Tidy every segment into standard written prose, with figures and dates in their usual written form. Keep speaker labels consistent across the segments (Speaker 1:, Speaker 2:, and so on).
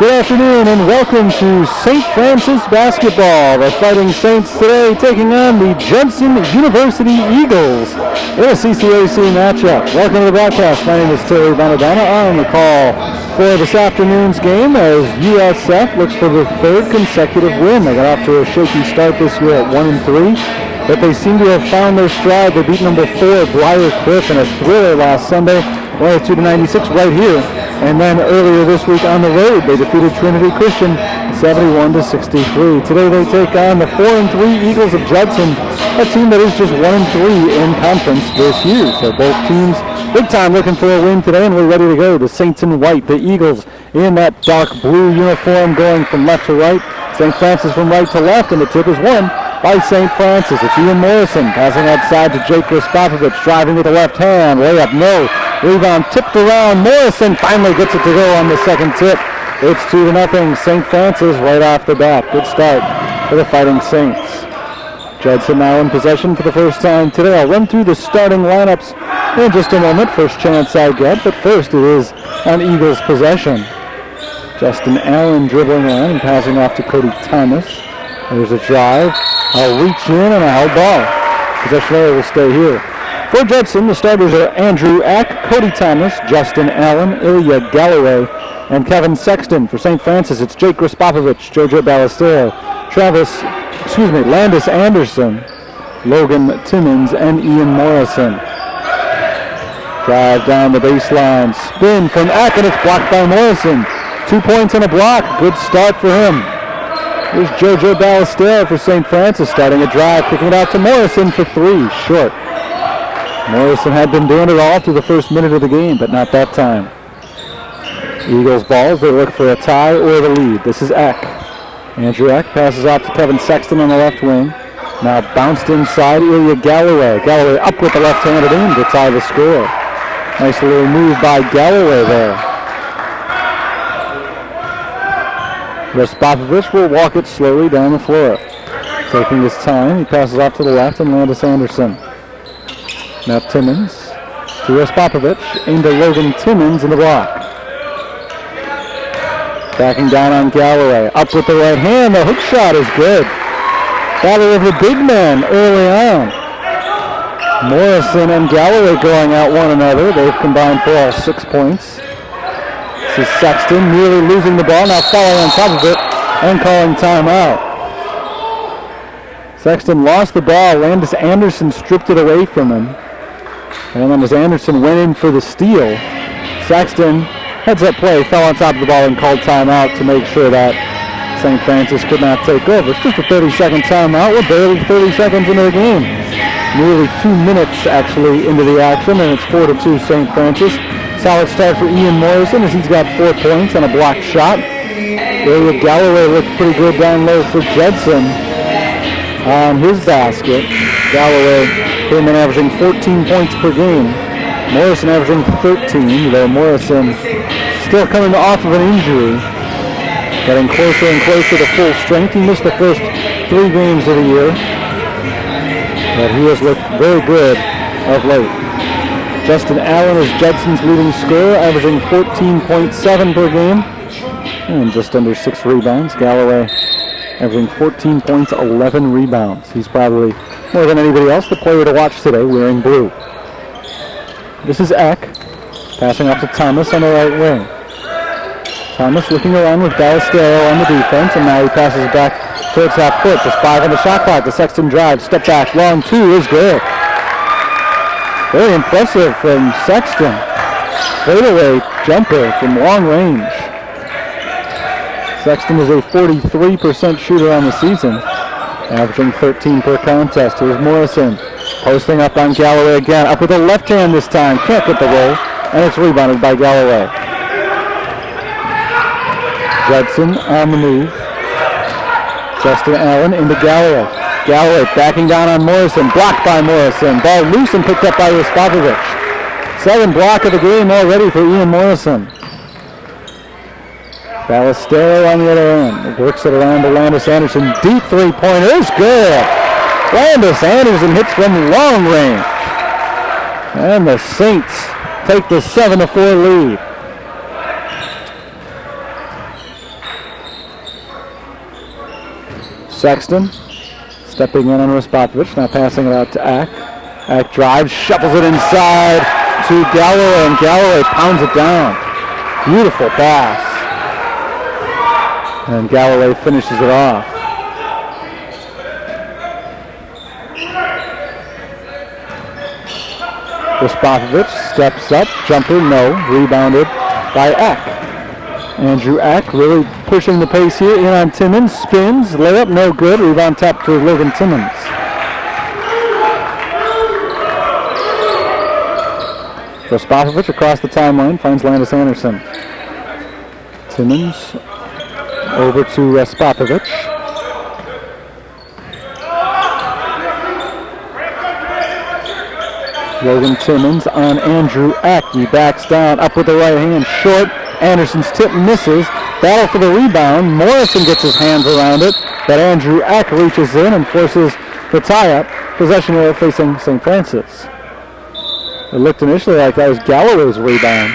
Speaker 1: Good afternoon and welcome to St. Francis basketball. The Fighting Saints today taking on the Judson University Eagles in a CCAC matchup. Welcome to the broadcast. My name is Terry Bonadonna on the call for this afternoon's game as USF looks for the third consecutive win. They got off to a shaky start this year at 1-3, but they seem to have found their stride. They beat number 4 Briar Cliff in a thriller last Sunday, 102-96 right here. And then earlier this week on the road, they defeated Trinity Christian 71-63. Today they take on the 4-3 Eagles of Judson, a team that is just 1-3 in conference this year. So both teams big time looking for a win today, and we're ready to go. The Saints in white, the Eagles in that dark blue uniform going from left to right. St. Francis from right to left, and the tip is won by St. Francis. It's Ian Morrison passing outside to Jake Grispopovich, driving with the left hand, way up, no. Rebound tipped around. Morrison finally gets it to go on the second tip. It's 2-0 St. Francis right off the bat. Good start for the Fighting Saints. Judson now in possession for the first time today. I'll run through the starting lineups in just a moment. First chance I get, but first it is an Eagles possession. Justin Allen dribbling on and passing off to Cody Thomas. There's a drive. I'll reach in and a held ball. Possession area will stay here. For Judson, the starters are Andrew Ack, Cody Thomas, Justin Allen, Ilya Galloway, and Kevin Sexton. For St. Francis, it's Jake Grispopovich, Jojo Ballestero, Landis Anderson, Logan Timmons, and Ian Morrison. Drive down the baseline, spin from Ack, and it's blocked by Morrison. 2 points and a block. Good start for him. Here's Jojo Ballestero for St. Francis, starting a drive, kicking it out to Morrison for 3, short. Morrison had been doing it all through the first minute of the game, but not that time. Eagles balls, they look for a tie or the lead. This is Eck. Andrew Eck passes off to Kevin Sexton on the left wing. Now bounced inside, Ilya Galloway. Galloway up with the left-handed aim to tie the score. Nice little move by Galloway there. Grispopovich will walk it slowly down the floor. Taking his time, he passes off to the left and Landis Anderson. Now Timmons to Grispopovich, aimed at Logan Timmons in the block. Backing down on Galloway, up with the right hand, the hook shot is good. Battle of the big men early on. Morrison and Galloway going at one another. They've combined for all 6 points. This is Sexton nearly losing the ball, now following on top of it and calling timeout. Sexton lost the ball. Landis Anderson stripped it away from him. And then as Anderson went in for the steal, Sexton, heads-up play, fell on top of the ball and called timeout to make sure that St. Francis could not take over. It's just a 30-second timeout. We're barely 30 seconds into the game. Nearly 2 minutes, actually, into the action, and it's 4-2 St. Francis. Solid start for Ian Morrison as he's got 4 points on a blocked shot. Ilya Galloway looked pretty good down low for Judson on his basket. Galloway came in averaging 14 points per game. Morrison averaging 13, though Morrison still coming off of an injury. Getting closer and closer to full strength. He missed the first 3 games of the year, but he has looked very good of late. Justin Allen is Judson's leading scorer, averaging 14.7 per game and just under 6 rebounds. Galloway averaging 14 points, 11 rebounds. He's probably, more than anybody else, the player to watch today wearing blue. This is Eck, passing off to Thomas on the right wing. Thomas looking around with Ballestero on the defense, and now he passes back towards half court. Just 5 on the shot clock. The Sexton drive, step back, long 2 is good. Very impressive from Sexton. Fadeaway jumper from long range. Sexton is a 43% shooter on the season, averaging 13 per contest. Here's Morrison posting up on Galloway again. Up with the left hand this time. Can't get the roll, and it's rebounded by Galloway. Judson on the move. Justin Allen into Galloway. Galloway backing down on Morrison. Blocked by Morrison. Ball loose and picked up by Grispopovich. 7th block of the game already for Ian Morrison. Ballestero on the other end. Works it around to Landis Anderson. Deep 3-pointer is good. Landis Anderson hits from long range. And the Saints take the 7-4 lead. Sexton stepping in on Respopovich, now passing it out to Ack. Ack drives, shuffles it inside to Galloway, and Galloway pounds it down. Beautiful pass. And Galloway finishes it off. Respopovich steps up, jumper, no, rebounded by Ack. Andrew Ack really pushing the pace here, in on Timmons, spins, layup, no good, rebound tap to Logan Timmons. Respopovich across the timeline, finds Landis Anderson. Timmons over to Respopovich. Logan Timmons on Andrew Ack. He backs down, up with the right hand, short. Anderson's tip misses. Battle for the rebound. Morrison gets his hands around it, but Andrew Ack reaches in and forces the tie-up. Possession arrow facing St. Francis. It looked initially like that was Galloway's rebound.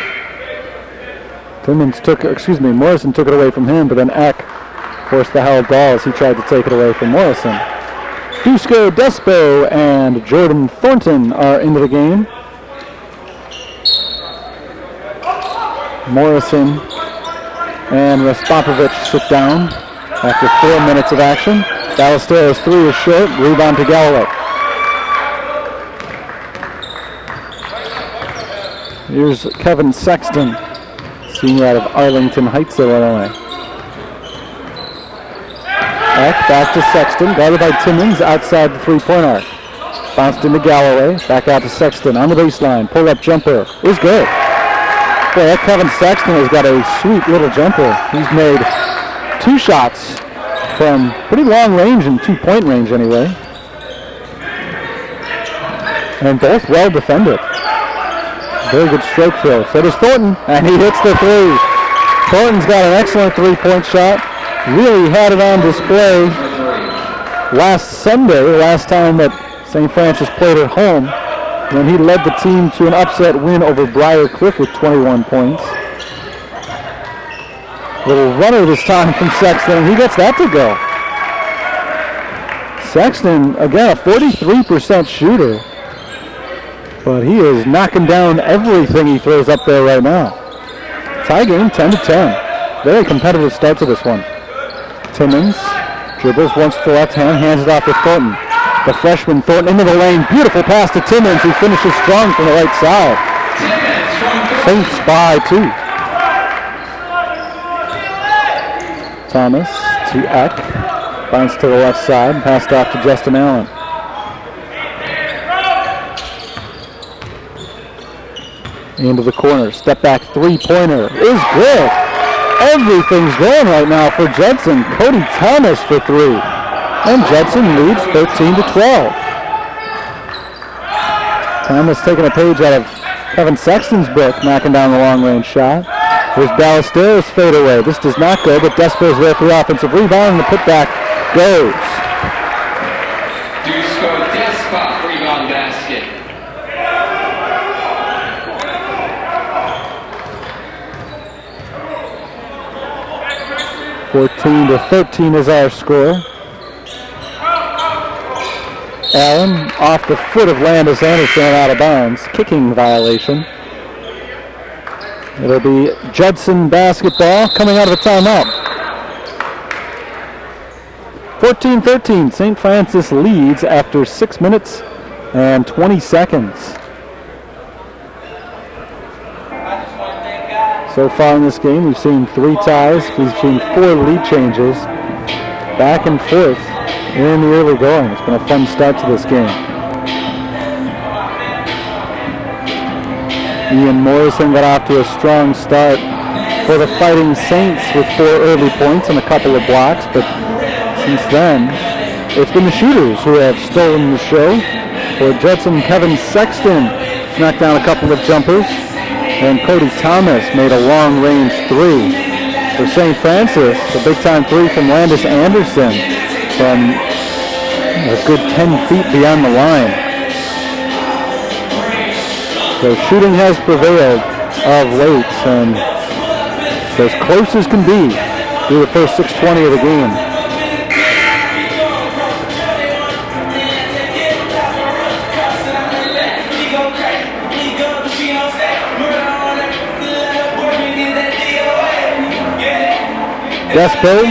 Speaker 1: Morrison took it away from him, but then Ack forced the held ball as he tried to take it away from Morrison. Dusko Despo and Jordan Thornton are into the game. Morrison and Respopovich sit down after 4 minutes of action. Ballesteros 3 is short, rebound to Galloway. Here's Kevin Sexton, senior out of Arlington Heights, Illinois. Ack back to Sexton, guarded by Timmons outside the three-point arc. Bounced into Galloway, back out to Sexton on the baseline. Pull-up jumper is good. Boy, that Kevin Sexton has got a sweet little jumper. He's made 2 shots from pretty long range and 2-point range anyway. And both well defended. Very good stroke throw. So does Thornton, and he hits the 3. Thornton's got an excellent 3-point shot. Really had it on display last Sunday, last time that St. Francis played at home, when he led the team to an upset win over Briar Cliff with 21 points. Little runner this time from Sexton, and he gets that to go. Sexton, again, a 43% shooter, but he is knocking down everything he throws up there right now. Tie game, 10-10. Very competitive start to this one. Timmons dribbles once to the left hand, hands it off to Thornton. The freshman Thornton into the lane. Beautiful pass to Timmons, who finishes strong from the right side. Saints by 2. Thomas to Eck. Bounce to the left side, passed off to Justin Allen. Into the corner. Step back 3-pointer is good. Everything's going right now for Judson. Cody Thomas for 3. And Judson leads 13-12. Thomas taking a page out of Kevin Sexton's book, knocking down the long-range shot. Here's Ballesteros fade away. This does not go, but Despo's there for the offensive rebound, and the putback goes.
Speaker 2: Dusko Despo rebound basket.
Speaker 1: 14-13 is our score. Allen off the foot of Landis Anderson and out of bounds. Kicking violation. It'll be Judson basketball coming out of a timeout. 14-13, St. Francis leads after 6 minutes and 20 seconds. So far in this game, we've seen 3 ties. We've seen 4 lead changes. Back and forth in the early going. It's been a fun start to this game. Ian Morrison got off to a strong start for the Fighting Saints with 4 early points and a couple of blocks, but since then, it's been the shooters who have stolen the show. For Judson, Kevin Sexton knocked down a couple of jumpers, and Cody Thomas made a long-range 3. For St. Francis, a big-time 3 from Landis Anderson from a good 10 feet beyond the line. So shooting has prevailed of late, and it's as close as can be through the first 6:20 of the game. Despo,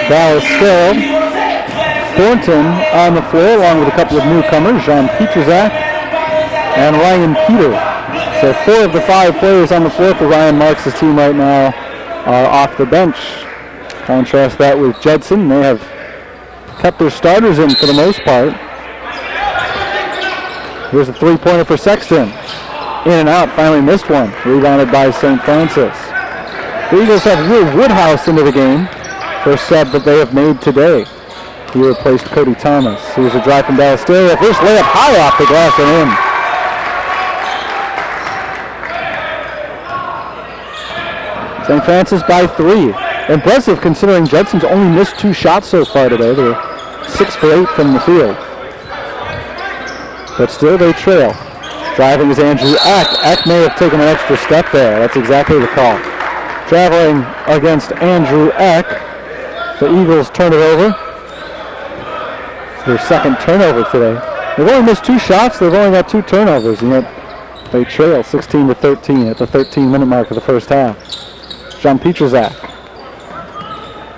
Speaker 1: Ballestero, Thornton on the floor along with a couple of newcomers, Jean Pietrzak and Ryan Peter. So 4 of the 5 players on the floor for Ryan Marks' team right now are off the bench. Contrast that with Judson. They have kept their starters in for the most part. Here's a three-pointer for Sexton. In and out, finally missed one. Rebounded by St. Francis. The Eagles have Will Woodhouse into the game, first sub that they have made today. He replaced Cody Thomas. Here's a drive from Ballestero. First layup high off the glass and in. St. Francis by 3. Impressive considering Judson's only missed 2 shots so far today. They're 6 for 8 from the field. But still they trail. Driving is Andrew Eck. Eck may have taken an extra step there. That's exactly the call. Traveling against Andrew Eck. The Eagles turn it over. It's their second turnover today. They've only missed 2 shots. They've only got 2 turnovers, and yet they trail 16-13 at the 13-minute mark of the first half. Jean Pietrzak.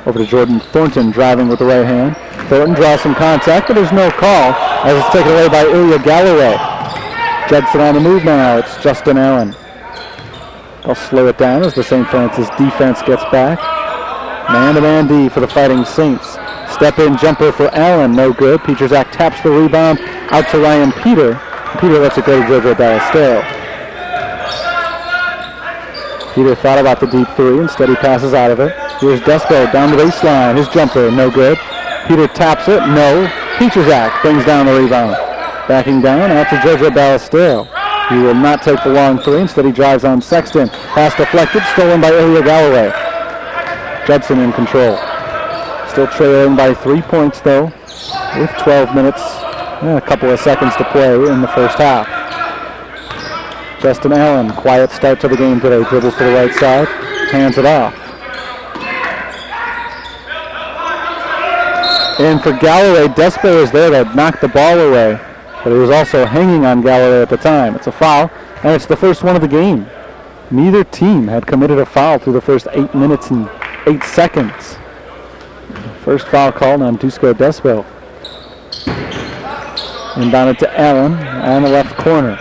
Speaker 1: Over to Jordan Thornton, driving with the right hand. Thornton draws some contact, but there's no call as it's taken away by Ilya Galloway. Judson on the move now. It's Justin Allen. They'll slow it down as the St. Francis defense gets back. Man-to-man D for the Fighting Saints. Step-in jumper for Allen, no good. Pietrzak taps the rebound out to Ryan Peter. Peter lets it go to Jojo Ballestero. Peter thought about the deep 3, instead he passes out of it. Here's Despo down the baseline. His jumper, no good. Peter taps it, no. Pietrzak brings down the rebound. Backing down out to Jojo Ballestero. He will not take the long 3, instead he drives on Sexton. Pass deflected, stolen by Ilya Galloway. Judson in control. Still trailing by 3 points though, with 12 minutes and a couple of seconds to play in the first half. Justin Allen, quiet start to the game today. Dribbles to the right side, hands it off. And for Galloway, Despo is there to knock the ball away, but he was also hanging on Galloway at the time. It's a foul, and it's the first one of the game. Neither team had committed a foul through the first 8 minutes and 8 seconds. First foul called on Dusko Despo. Inbounded to Allen on the left corner.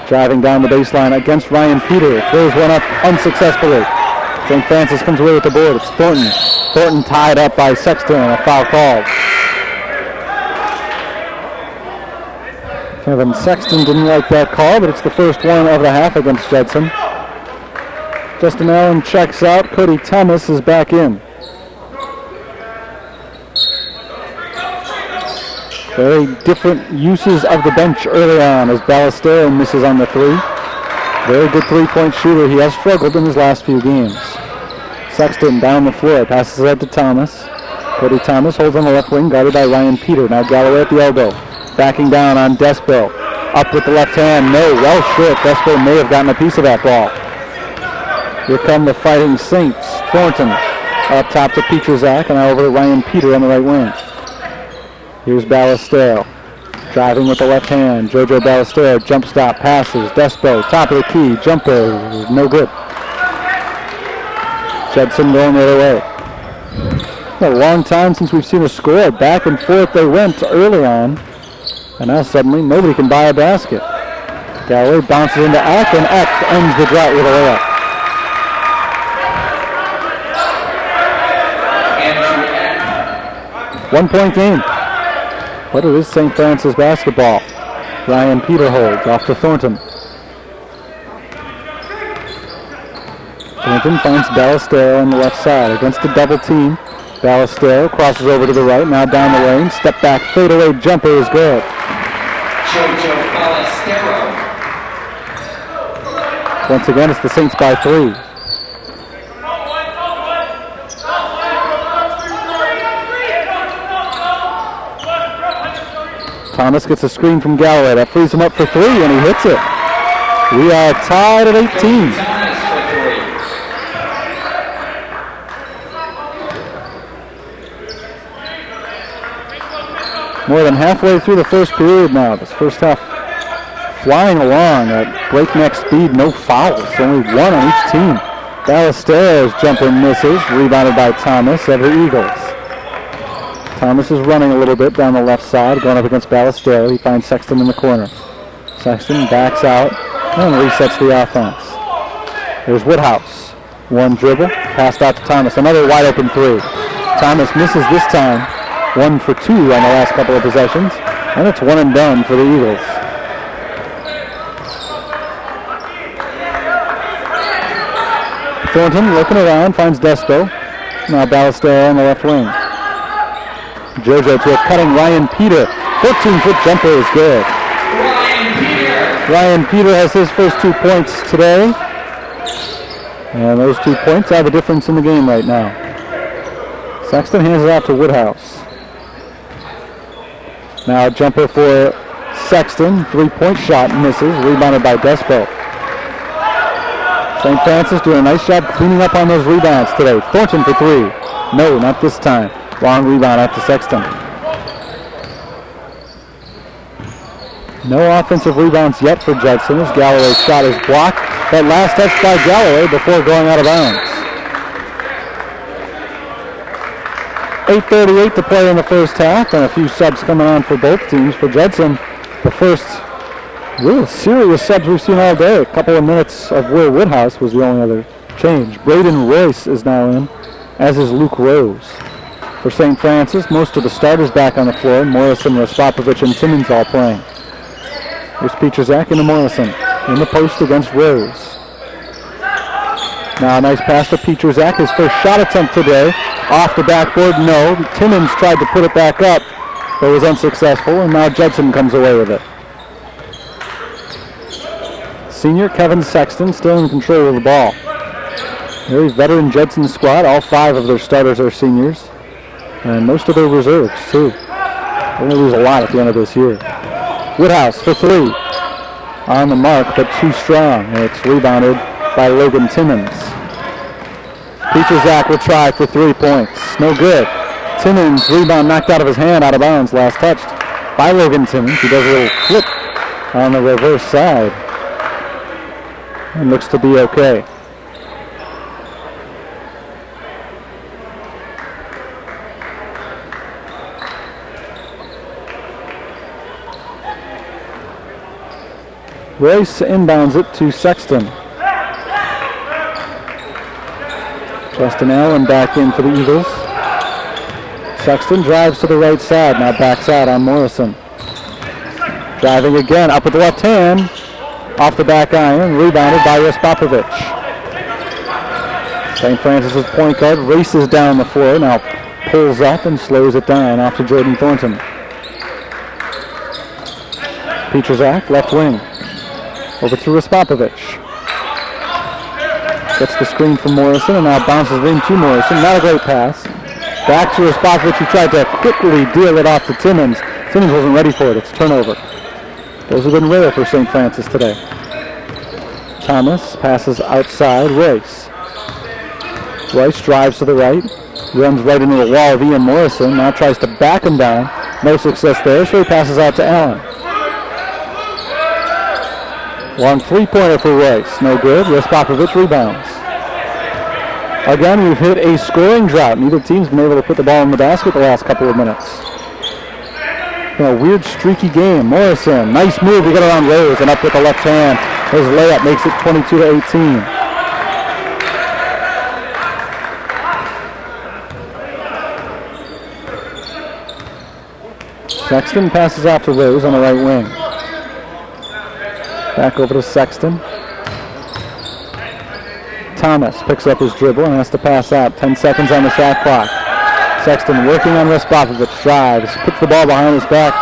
Speaker 1: Driving down the baseline against Ryan Peter. Throws one up unsuccessfully. St. Francis comes away with the board. It's Thornton. Thornton tied up by Sexton and a foul called. Kevin Sexton didn't like that call, but it's the first one of the half against Judson. Justin Allen checks out. Cody Thomas is back in. Very different uses of the bench early on as Ballestero misses on the 3. Very good three-point shooter. He has struggled in his last few games. Sexton down the floor, passes it to Thomas. Cody Thomas holds on the left wing, guarded by Ryan Peter. Now Galloway at the elbow. Backing down on Despo. Up with the left hand. No, well short. Despo may have gotten a piece of that ball. Here come the Fighting Saints. Thornton up top to Pietrzak, and now over to Ryan Peter on the right wing. Here's Ballestero. Driving with the left hand. Jojo Ballestero, jump stop, passes. Despo, top of the key, jumper, no good. Judson going the other way. A long time since we've seen a score. Back and forth they went early on. And now suddenly nobody can buy a basket. Galloway bounces into Eck, and Eck ends the drought with a layup. 1 point game. But it is St. Francis basketball. Ryan Peter holds off to Thornton. Thornton finds Ballestero on the left side against a double team. Ballestero crosses over to the right, now down the lane. Step back, fadeaway jumper is good.
Speaker 2: Jojo Ballestero.
Speaker 1: Once again, it's the Saints by 3. Thomas gets a screen from Galloway. That frees him up for 3, and he hits it. We are tied at 18. More than halfway through the first period now. This first half flying along at breakneck speed. No fouls. Only 1 on each team. Ballesteros jumper misses, rebounded by Thomas of the Eagles. Thomas is running a little bit down the left side, going up against Ballesteros. He finds Sexton in the corner. Sexton backs out and resets the offense. There's Woodhouse. One dribble, passed out to Thomas. Another wide open three. Thomas misses this time. 1 for 2 on the last couple of possessions. And it's one and done for the Eagles. Thornton looking around, finds Despo. Now Ballesteros on the left wing. Jojo to a cutting Ryan Peter. 14-foot jumper is good. Ryan Peter has his first 2 points today. And those 2 points are the difference in the game right now. Sexton hands it off to Woodhouse. Now a jumper for Sexton. 3-point shot misses. Rebounded by Despo. St. Francis doing a nice job cleaning up on those rebounds today. Thornton for 3. No, not this time. Long rebound out to Sexton. No offensive rebounds yet for Judson as Galloway's shot is blocked. That last touch by Galloway before going out of bounds. 8:38 to play in the first half, and a few subs coming on for both teams. For Judson, the first real serious subs we've seen all day. A couple of minutes of Will Woodhouse was the only other change. Braden Royce is now in, as is Luke Rose. For St. Francis, most of the starters back on the floor. Morrison, Raspopovich, and Timmons all playing. Here's Pietrzak into Morrison. In the post against Rose. Now a nice pass to Pietrzak. His first shot attempt today. Off the backboard, no. Timmons tried to put it back up, but was unsuccessful, and now Judson comes away with it. Senior Kevin Sexton still in control of the ball. Very veteran Judson squad. All 5 of their starters are seniors. And most of their reserves, too. They're going to lose a lot at the end of this year. Woodhouse for 3. On the mark, but too strong. It's rebounded by Logan Timmons. Pietrzak will try for 3 points. No good. Timmons, rebound knocked out of his hand, out of bounds. Last touched by Logan Timmons. He does a little flip on the reverse side. And looks to be okay. Royce inbounds it to Sexton. Justin Allen back in for the Eagles. Sexton drives to the right side, now backs out on Morrison. Driving again, up with the left hand. Off the back iron, rebounded by Raspopovich. St. Francis's point guard races down the floor, now pulls up and slows it down off to Jordan Thornton. Pietrzak, left wing. Over to Raspopovich. Gets the screen from Morrison and now bounces it into Morrison. Not a great pass. Back to Raspopovich, who tried to quickly deal it off to Timmons. Timmons wasn't ready for it. It's turnover. Those have been rare for St. Francis today. Thomas passes outside Royce. Royce drives to the right. Runs right into the wall of Ian Morrison. Now tries to back him down. No success there, so he passes out to Allen. Long 3-pointer for Royce. No good. Raspopovich rebounds. Again, we've hit a scoring drought. Neither team's been able to put the ball in the basket the last couple of minutes. A weird, streaky game. Morrison, nice move to get around Rose and up with the left hand. His layup makes it 22-18. Sexton passes off to Rose on the right wing. Back over to Sexton. Thomas picks up his dribble and has to pass out. 10 seconds on the shot clock. Sexton working on Raspopovich. Drives. Puts the ball behind his back.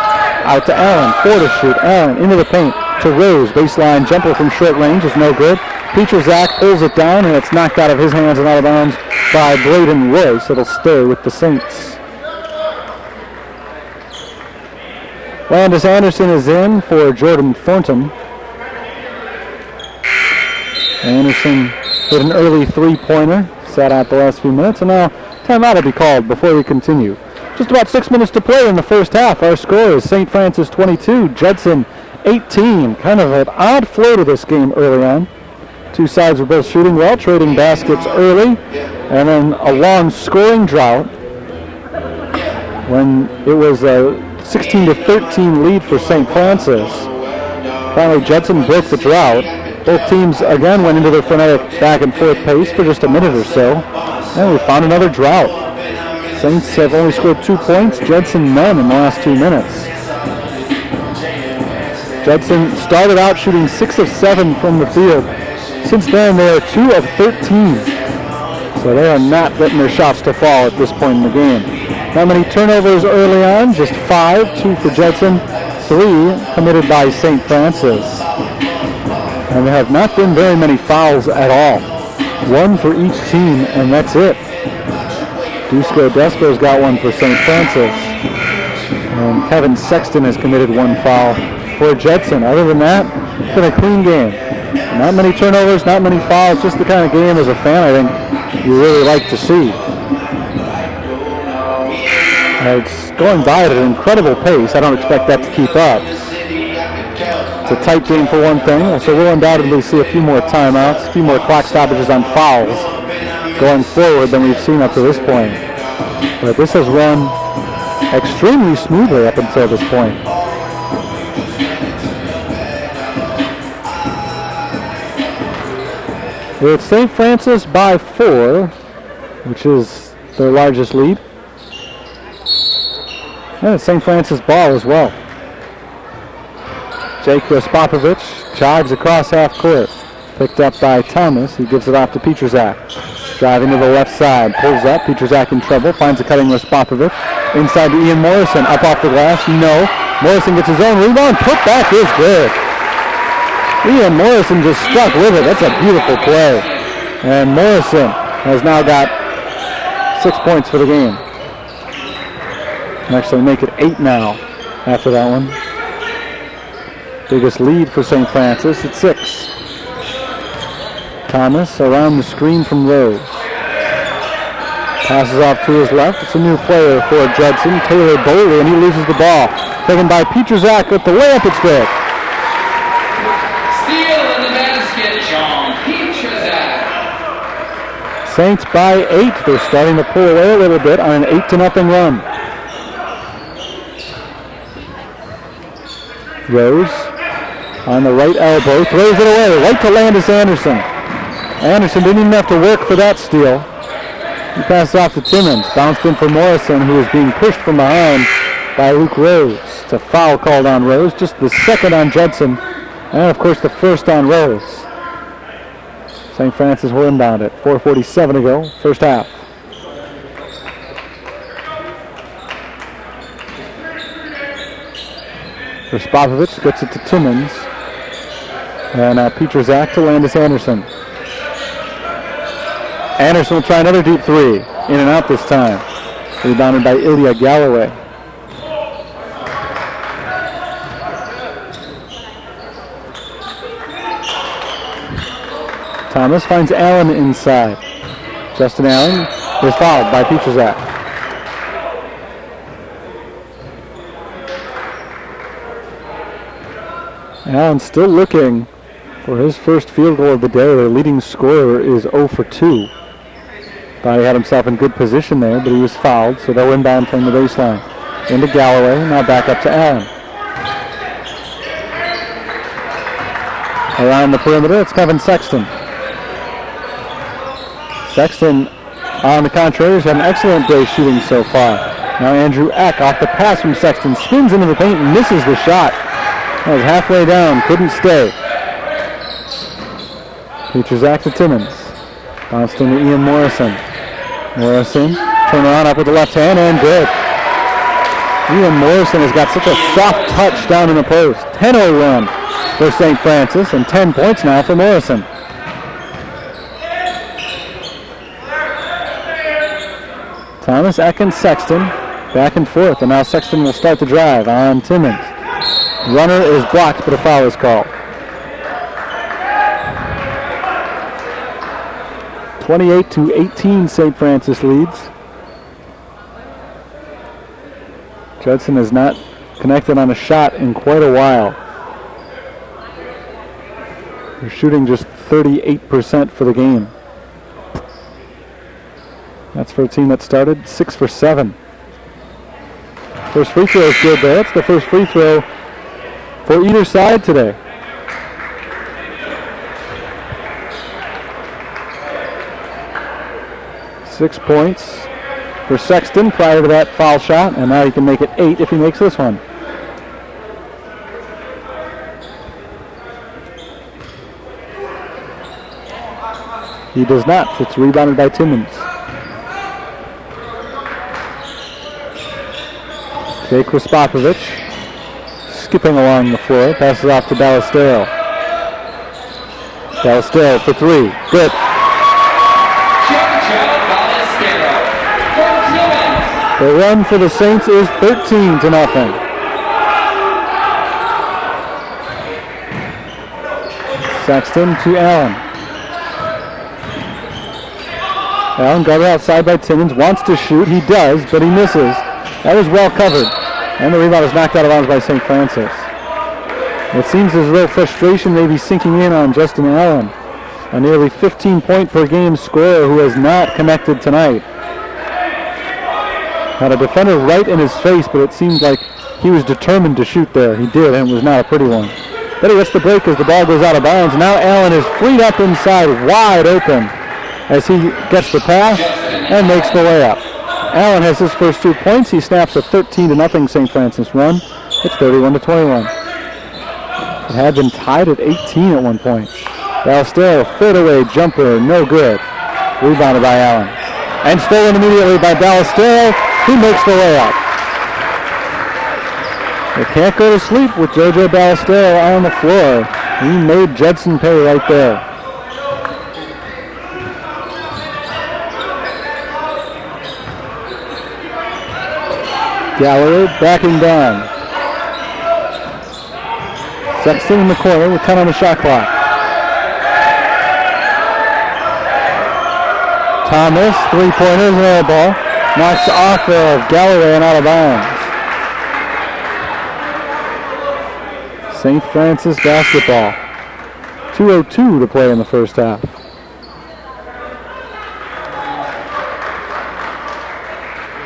Speaker 1: Out to Allen. 4 to shoot. Allen into the paint to Rose. Baseline jumper from short range is no good. Pietrzak pulls it down and it's knocked out of his hands and out of bounds by Braden Royce. It'll stay with the Saints. Landis Anderson is in for Jordan Thornton. Anderson hit an early 3-pointer, sat out the last few minutes, and now timeout will be called before we continue. Just about 6 minutes to play in the first half. Our score is St. Francis 22, Judson 18. Kind of an odd flow to this game early on. Two sides were both shooting well, trading baskets early, and then a long scoring drought when it was a 16-13 lead for St. Francis. Finally, Judson broke the drought. Both teams again went into their frenetic back and forth pace for just a minute or so, and we found another drought. Saints have only scored 2 points, Judson none in the last 2 minutes. Judson started out shooting 6 of 7 from the field. Since then, they are 2 of 13. So they are not getting their shots to fall at this point in the game. Not many turnovers early on, just 5, 2 for Judson, 3 committed by St. Francis. And there have not been very many fouls at all. 1 for each team, and that's it. Dusko Despo's got 1 for St. Francis. And Kevin Sexton has committed 1 foul for Judson. Other than that, it's been a clean game. Not many turnovers, not many fouls, just the kind of game as a fan I think you really like to see. It's going by at an incredible pace. I don't expect that to keep up. It's a tight game for one thing, so we'll undoubtedly see a few more timeouts, a few more clock stoppages on fouls going forward than we've seen up to this point. But this has run extremely smoothly up until this point. It's St. Francis by 4, which is their largest lead. And it's St. Francis ball as well. Jake Respopovich jogs across half court. Picked up by Thomas. He gives it off to Pietrzak. Driving to the left side. Pulls up. Pietrzak in trouble. Finds a cutting Respopovich. Inside to Ian Morrison. Up off the glass. No. Morrison gets his own rebound. Put back is good. Ian Morrison just stuck with it. That's a beautiful play. And Morrison has now got 6 points for the game. Actually make it 8 now after that one. Biggest lead for St. Francis at 6. Thomas around the screen from Rose. Passes off to his left. It's a new player for Judson, Taylor Bowley, and he loses the ball. Taken by Pietrzak with the layup. It's good. Saints by 8. They're starting to pull away a little bit on an 8-0 run. Rose on the right elbow, throws it away, right to Landis Anderson. Anderson didn't even have to work for that steal. He passed off to Timmons, bounced in for Morrison, who was being pushed from behind by Luke Rose. It's a foul called on Rose, just the second on Judson, and of course the first on Rose. St. Francis will inbound it. 4:47 to go, first half. Respopovich gets it to Timmons. And now Pietrzak to Landis Anderson. Anderson will try another deep three. In and out this time. Rebounded by Ilya Galloway. Thomas finds Allen inside. Justin Allen is fouled by Pietrzak. Allen still looking for his first field goal of the day. Their leading scorer is 0 for 2. Thought he had himself in good position there, but he was fouled, so they'll inbound from the baseline. Into Galloway, now back up to Allen. Around the perimeter, it's Kevin Sexton. Sexton, on the contrary, has had an excellent day shooting so far. Now Andrew Eck off the pass from Sexton, spins into the paint and misses the shot. That was halfway down, couldn't stay. Pietrzak to Timmons. Bounced into Ian Morrison. Morrison, turn around up with the left hand and good. Ian Morrison has got such a soft touch down in the post. 10-0 run for St. Francis and 10 points now for Morrison. Thomas, Eck, and Sexton back and forth, and now Sexton will start the drive on Timmons. Runner is blocked, but a foul is called. 28-18, St. Francis leads. Judson has not connected on a shot in quite a while. They're shooting just 38% for the game. That's for a team that started 6 for 7. First free throw is good there. That's the first free throw for either side today. Six points for Sexton prior to that foul shot, and now he can make it 8 if he makes this one. He does not. It's rebounded by Timmons. Jake Respopovich skipping along the floor, passes off to Ballestero. Ballestero for 3. Good. The run for the Saints is 13-0. Sexton to Allen. Allen got it outside by Timmons, wants to shoot. He does, but he misses. That was well covered. And the rebound is knocked out of bounds by St. Francis. It seems as though frustration may be sinking in on Justin Allen, a nearly 15-point per game scorer who has not connected tonight. Had a defender right in his face, but it seemed like he was determined to shoot there. He did, and it was not a pretty one. Then he gets the break as the ball goes out of bounds. Now Allen is freed up inside, wide open, as he gets the pass and makes the layup. Allen has his first 2 points. He snaps a 13-0 St. Francis run. It's 31-21. It had been tied at 18 at one point. Ballestero, fadeaway jumper, no good. Rebounded by Allen. And stolen immediately by Ballestero, who makes the layup. They can't go to sleep with JoJo Ballestero on the floor. He made Judson pay right there. Galloway backing down. Sexton in the corner with 10 on the shot clock. Thomas, three-pointers and air ball. Knocks off of Galloway and out of bounds. St. Francis basketball. 2:02 to play in the first half.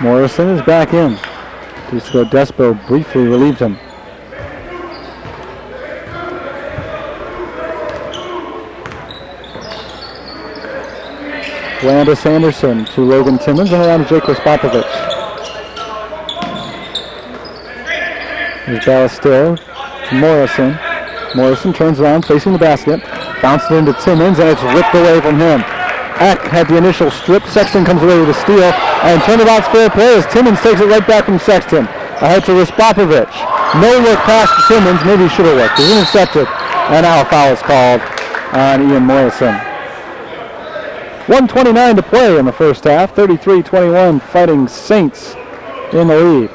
Speaker 1: Morrison is back in. Disco Despo briefly relieved him. Landis Anderson to Logan Timmons and around to Jake Respopovich. Here's Ballestero to Morrison. Morrison turns around facing the basket. Bounces into Timmons and it's ripped away from him. Eck had the initial strip. Sexton comes away with a steal. And turnabout's fair play as Timmons takes it right back from Sexton. Ahead to Respopovich. No look past Timmons. Maybe he should have looked. He's intercepted. And now a foul is called on Ian Morrison. 1:29 to play in the first half. 33-21 Fighting Saints in the lead.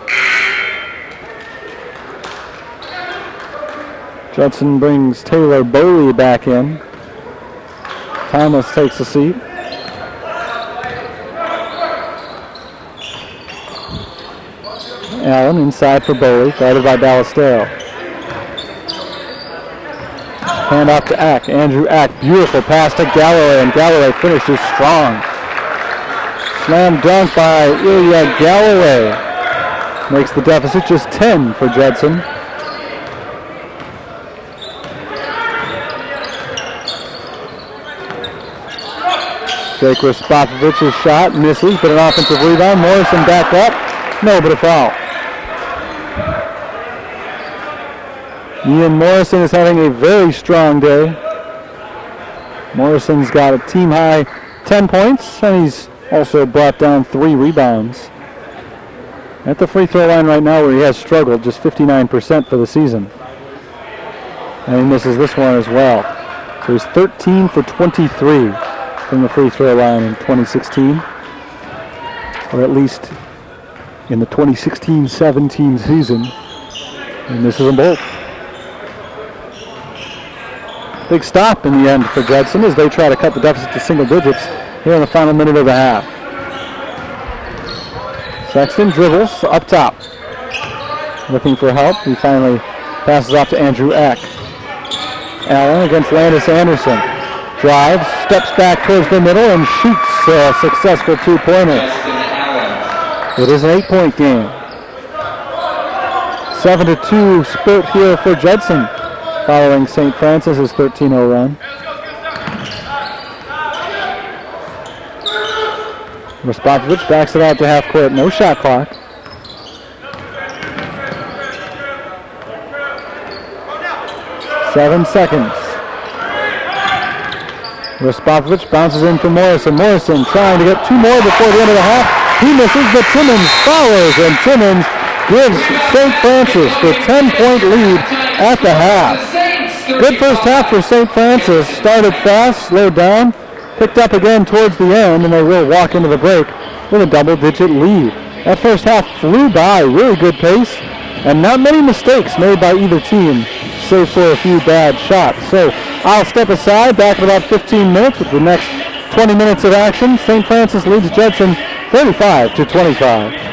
Speaker 1: Judson brings Taylor Bowley back in. Thomas takes a seat. Allen inside for Bowley, guarded by Ballestero. Hand off to Ack. Andrew Ack, beautiful pass to Galloway, and Galloway finishes strong. Slam dunk by Ilya Galloway. Makes the deficit just 10 for Judson. Jake Respopovich's shot misses, but an offensive rebound. Morrison back up. No, but a foul. Ian Morrison is having a very strong day. Morrison's got a team-high 10 points, and he's also brought down 3 rebounds. At the free throw line right now where he has struggled, just 59% for the season. And he misses this one as well. So he's 13 for 23 from the free throw line in 2016. Or at least in the 2016-17 season. And misses them both. Big stop in the end for Judson as they try to cut the deficit to single digits here in the final minute of the half. Sexton dribbles up top. Looking for help. He finally passes off to Andrew Eck. Allen against Landis Anderson. drives, steps back towards the middle, and shoots a successful two-pointer.
Speaker 2: Justin Allen.
Speaker 1: It is an 8-point game. 7-2 spurt here for Judson, following St. Francis' 13-0 run. Respopovich backs it out to half court. No shot clock. Seven seconds. Respopovich bounces in for Morrison. Morrison trying to get two more before the end of the half. He misses, but Timmons follows, and Timmons gives St. Francis the 10-point lead at the half. Good first half for St. Francis. Started fast, slowed down, picked up again towards the end, and they will walk into the break with a double-digit lead. That first half flew by, really good pace, and not many mistakes made by either team, save for a few bad shots. So I'll step aside, back in about 15 minutes with the next 20 minutes of action. St. Francis leads Judson 35-25.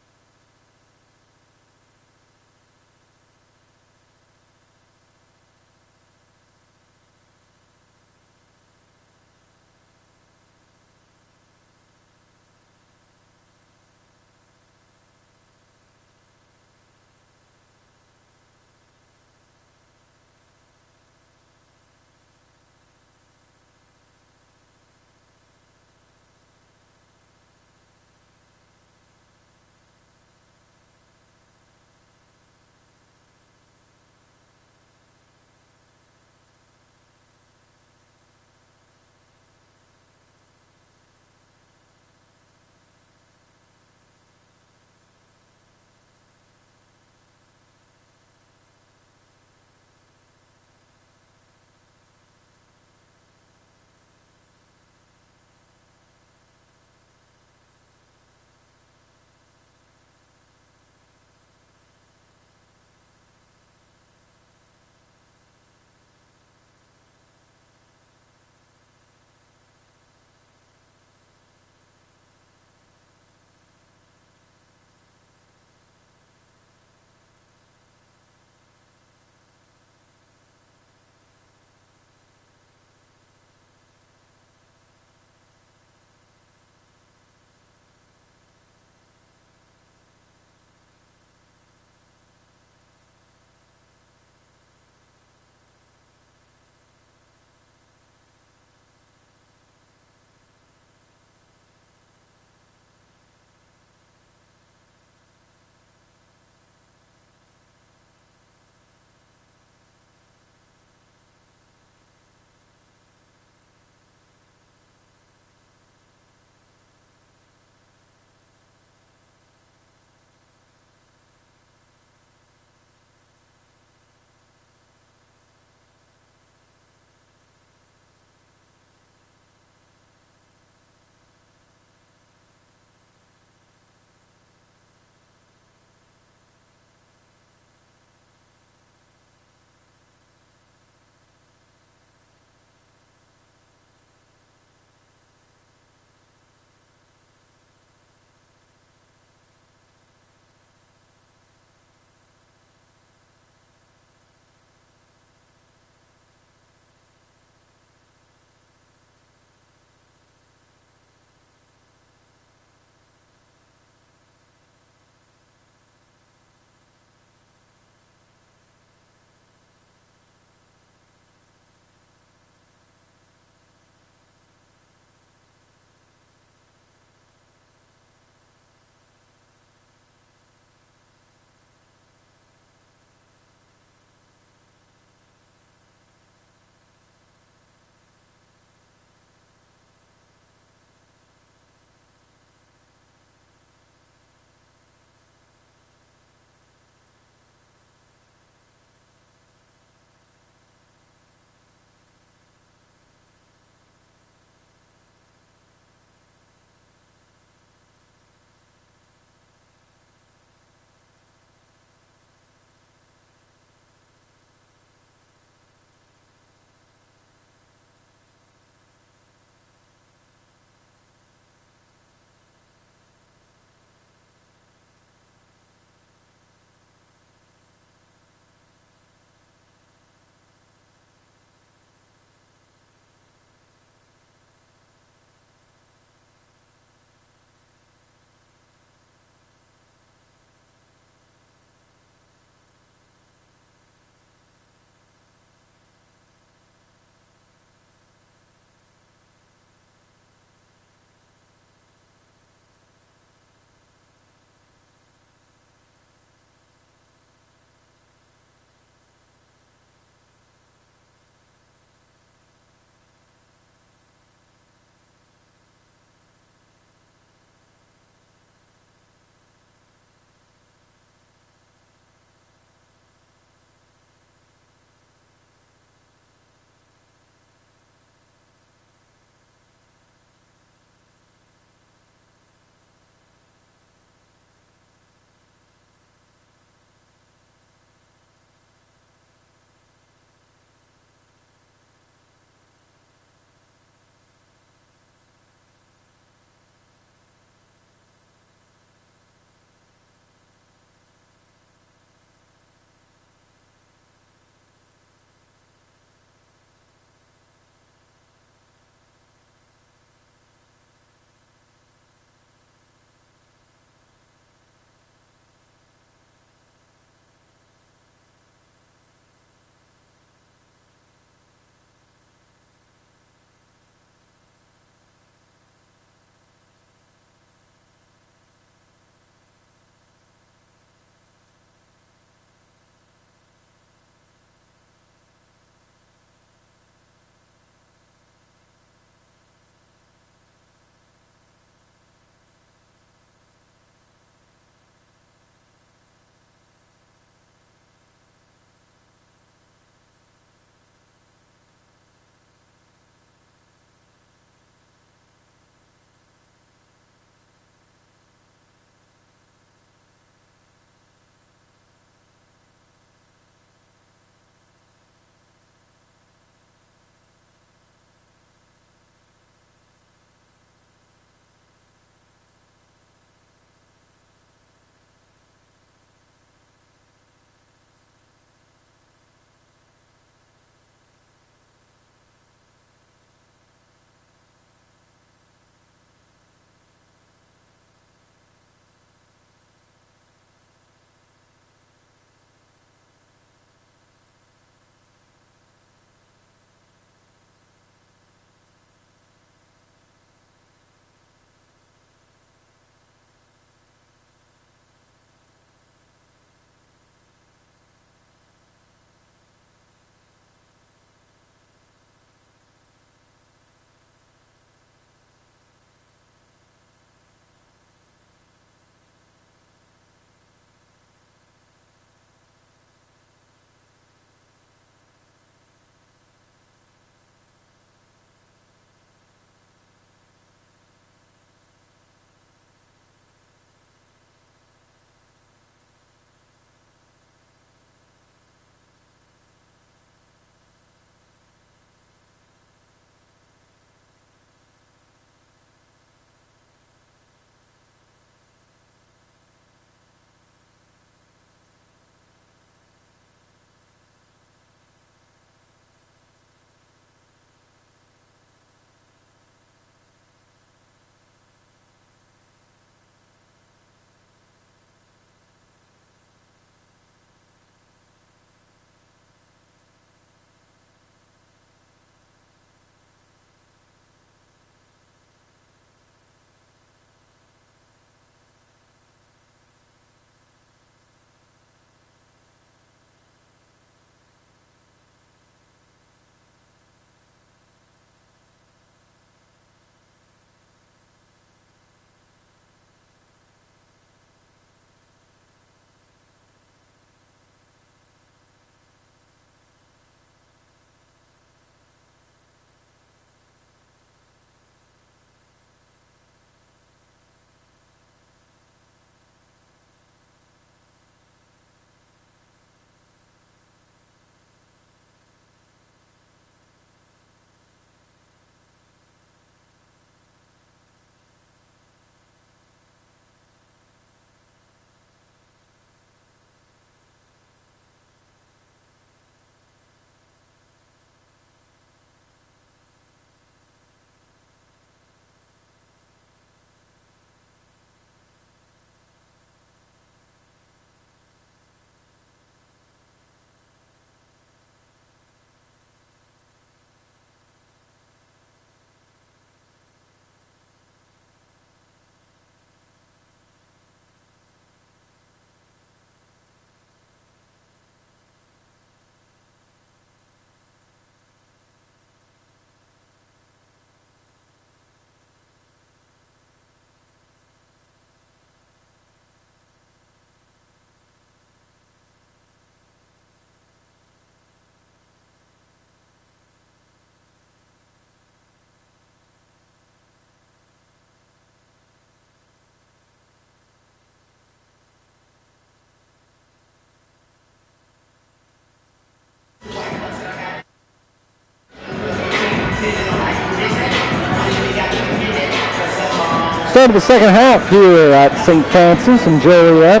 Speaker 1: start of the second half here at St. Francis and Joliet.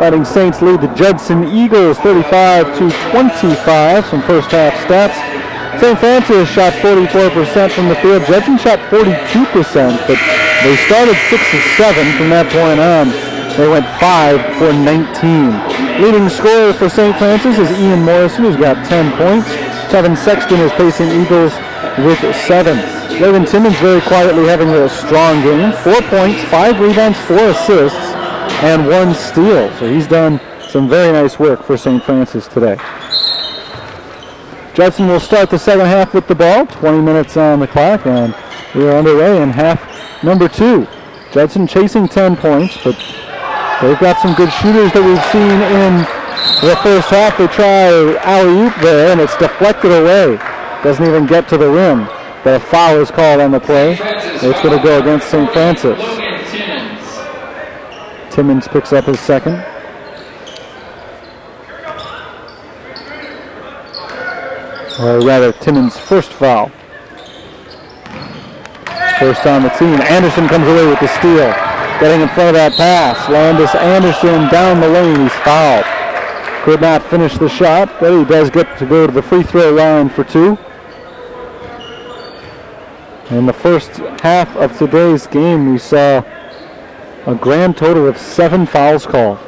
Speaker 1: Fighting Saints lead the Judson Eagles 35-25. Some first half stats. St. Francis shot 44% from the field. Judson shot 42%, but they started 6 of 7 from that point on. They went 5 for 19. Leading scorer for St. Francis is Ian Morrison, who's got 10 points. Kevin Sexton is pacing Eagles with 7. Logan Timmons very quietly having a strong game. 4 points, 5 rebounds, 4 assists, and 1 steal. So he's done some very nice work for St. Francis today. Judson will start the second half with the ball. 20 minutes on the clock, and we are underway in half number 2. Judson chasing 10 points, but they've got some good shooters that we've seen in the first half. They try alley-oop there, and it's deflected away. Doesn't even get to the rim. But a foul is called on the play. It's going to go against St. Francis. Timmons picks up his second. Or rather, Timmons' first foul. First on the team. Anderson comes away with the steal. Getting in front of that pass. Landis Anderson down the lane. He's fouled. Could not finish the shot, but he does get to go to the free throw line for 2. In the first half of today's game, we saw a grand total of 7 fouls called.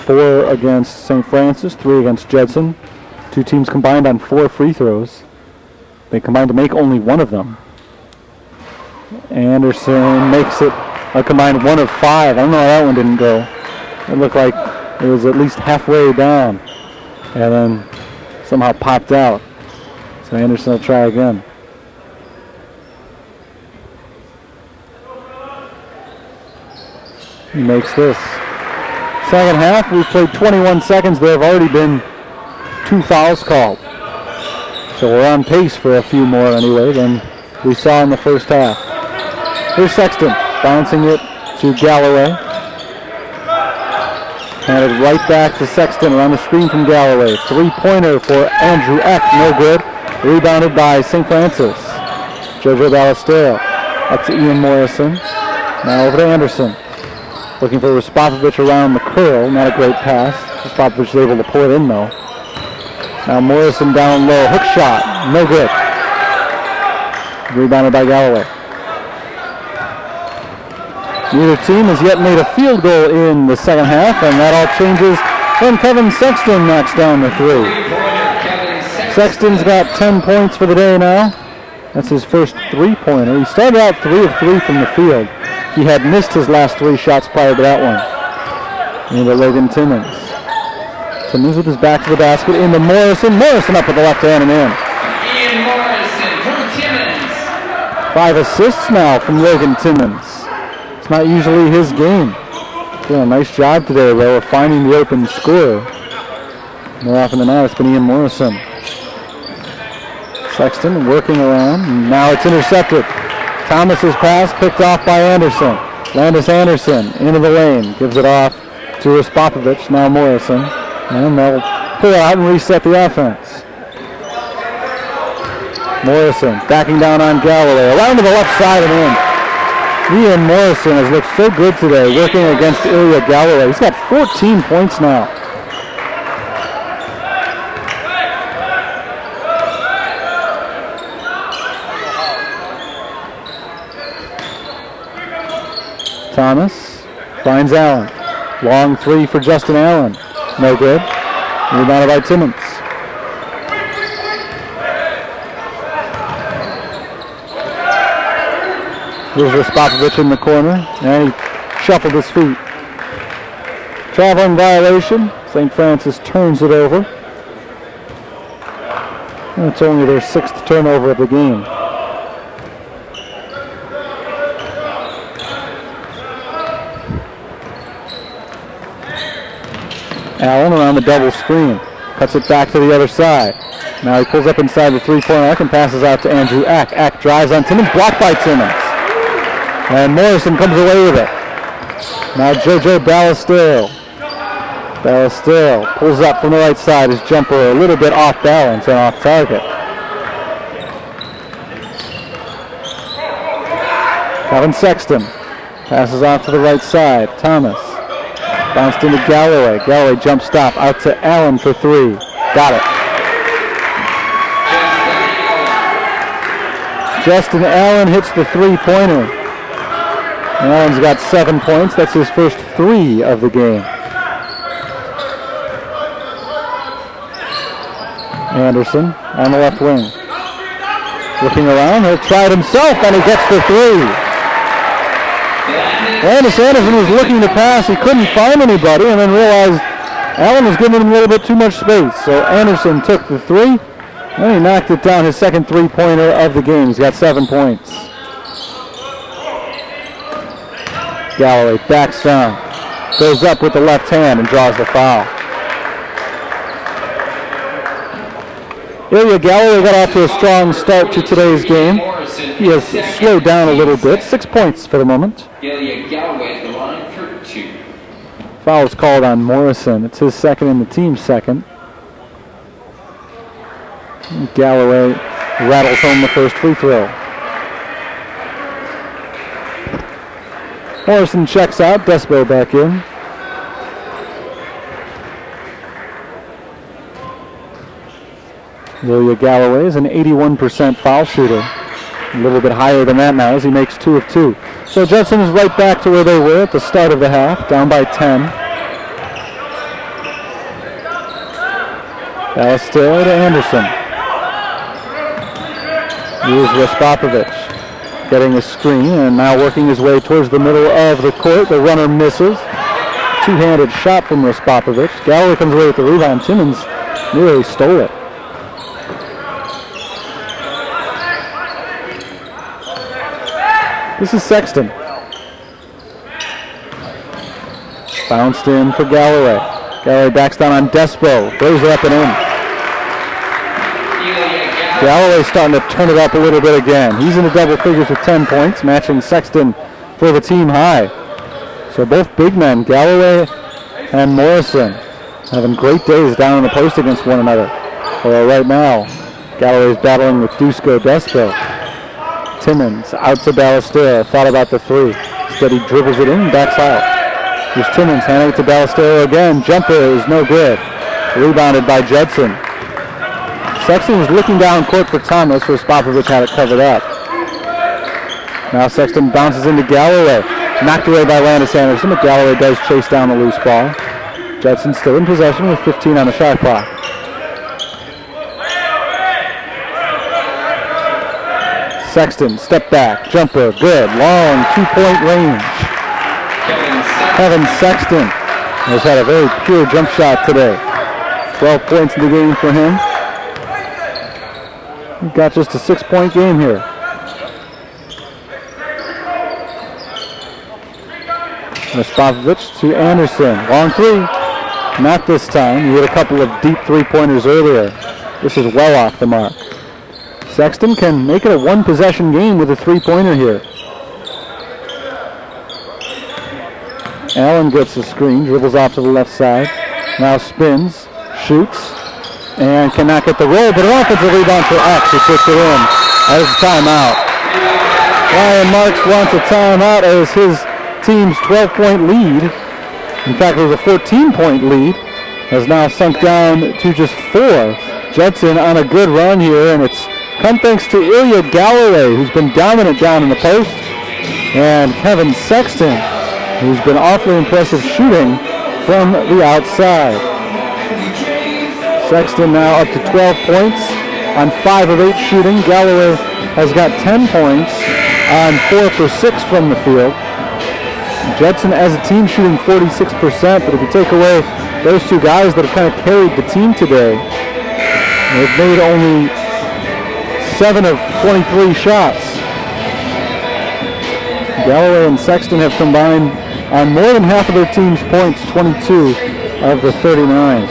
Speaker 1: 4 against St. Francis, 3 against Judson. 2 teams combined on 4 free throws. They combined to make only 1 of them. Anderson makes it a combined 1 of 5. I don't know how that one didn't go. It looked like it was at least halfway down and then somehow popped out. So Anderson will try again. He makes this. Second half, we've played 21 seconds. There have already been 2 fouls called. So we're on pace for a few more anyway than we saw in the first half. Here's Sexton, bouncing it to Galloway. Handed right back to Sexton around the screen from Galloway. 3-pointer for Andrew Eck, no good. Rebounded by St. Francis. Jojo Ballestero up to Ian Morrison. Now over to Anderson. Looking for Respopovich around the curl. Not a great pass. Respopovich is able to pull it in though. Now Morrison down low. Hook shot. No good. Rebounded by Galloway. Neither team has yet made a field goal in the second half, and that all changes when Kevin Sexton knocks down the 3. Sexton's got 10 points for the day now. That's his first 3-pointer. He started out 3 of 3 from the field. He had missed his last 3 shots prior to that one. Into Logan Timmons. Timmons with his back to the basket. Into Morrison. Morrison up with the left hand and in.
Speaker 2: Ian Morrison from Timmons.
Speaker 1: 5 assists now from Logan Timmons. It's not usually his game. Doing a nice job today, though, of finding the open scorer. More often than not, it's been Ian Morrison. Sexton working around. Now it's intercepted. Thomas's pass picked off by Anderson. Landis Anderson into the lane. Gives it off to Respopovich. Now Morrison. And they'll pull out and reset the offense. Morrison backing down on Galloway. Around to the left side and in. Ian Morrison has looked so good today working against Ilya Galloway. He's got 14 points now. Thomas finds Allen. Long 3 for Justin Allen. No good. Rebounded by Timmons. Here's Respopovich in the corner, and he shuffled his feet. Traveling violation. St. Francis turns it over. And it's only their 6th turnover of the game. Allen around the double screen. Cuts it back to the other side. Now he pulls up inside the 3-point arc and passes out to Andrew Eck. Eck drives on Timmons, blocked by Timmons. And Morrison comes away with it. Now Jojo Ballestero. Ballestero pulls up from the right side. His jumper a little bit off balance and off target. Kevin Sexton Passes off to the right side. Thomas. Bounced into Galloway. Galloway jump stop out to Allen for 3. Got it. Justin Allen hits the 3-pointer. Allen's got 7 points. That's his first 3 of the game. Anderson on the left wing. Looking around, he'll try it himself, and he gets the 3. Landis Anderson was looking to pass. He couldn't find anybody, and then realized Allen was giving him a little bit too much space. So Anderson took the 3, and he knocked it down, his second 3-pointer of the game. He's got 7 points. Galloway backs down, goes up with the left hand, and draws the foul. Ilya Galloway got off to a strong start to today's game. He has slowed down a little bit. 6 points for the moment.
Speaker 2: Ilya Galloway at the line for 2.
Speaker 1: Foul is called on Morrison. It's his second and the team's second. Galloway rattles home the first free throw. Morrison checks out. Despo back in. Ilya Galloway is an 81% foul shooter. A little bit higher than that now as he makes 2 of 2. So Judson is right back to where they were at the start of the half, down by 10. Ballester to Anderson. Here's Respopovich getting a screen and now working his way towards the middle of the court. The runner misses. Two-handed shot from Respopovich. Galloway comes away with the rebound. Timmons nearly stole it. This is Sexton. Bounced in for Galloway. Galloway backs down on Despo. Throws it up and in. Galloway's starting to turn it up a little bit again. He's in the double figures with 10 points, matching Sexton for the team high. So both big men, Galloway and Morrison, having great days down in the post against one another. Well, right now, Galloway's battling with Dusko Despo. Timmons out to Ballestero. Thought about the 3. Instead he dribbles it in and backs out. Here's Timmons handing it to Ballestero again. Jumper is no good. Rebounded by Judson. Sexton was looking down court for Thomas. Respopovich had it covered up. Now Sexton bounces into Galloway. Knocked away by Landis Anderson, but Galloway does chase down the loose ball. Judson still in possession with 15 on the shot clock. Sexton, step back, jumper, good, long 2-point range. Kevin Sexton has had a very pure jump shot today. 12 points in the game for him. We've got just a 6-point game here. Respopovich to Anderson, long 3. Not this time, he hit a couple of deep 3-pointers earlier. This is well off the mark. Sexton can make it a 1-possession game with a 3-pointer here. Allen gets the screen, dribbles off to the left side. Now spins, shoots, and cannot get the roll, but an offensive rebound for X, who puts it in. That is a timeout. Ryan Marks wants a timeout as his team's 12-point lead, in fact it was a 14-point lead, has now sunk down to just 4. Judson on a good run here, and it's come thanks to Ilya Galloway, who's been dominant down in the post, and Kevin Sexton, who's been awfully impressive shooting from the outside. Sexton now up to 12 points on 5 of 8 shooting. Galloway has got 10 points on 4 for 6 from the field. Judson as a team shooting 46%, but if you take away those 2 guys that have kind of carried the team today, they've made only 7 of 23 shots. Galloway and Sexton have combined on more than half of their team's points, 22 of the 39.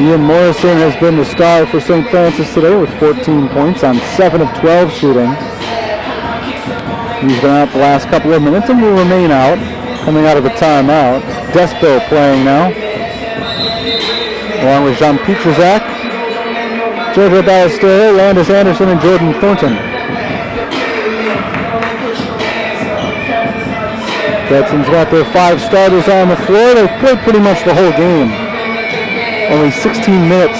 Speaker 1: Ian Morrison has been the star for St. Francis today with 14 points on 7 of 12 shooting. He's been out the last couple of minutes and will remain out, coming out of the timeout. Despo playing now, along with Jean Pietrzak, Jojo Ballestero, Landis Anderson, and Jordan Thornton. Judson's got their 5 starters on the floor. They've played pretty much the whole game. Only 16 minutes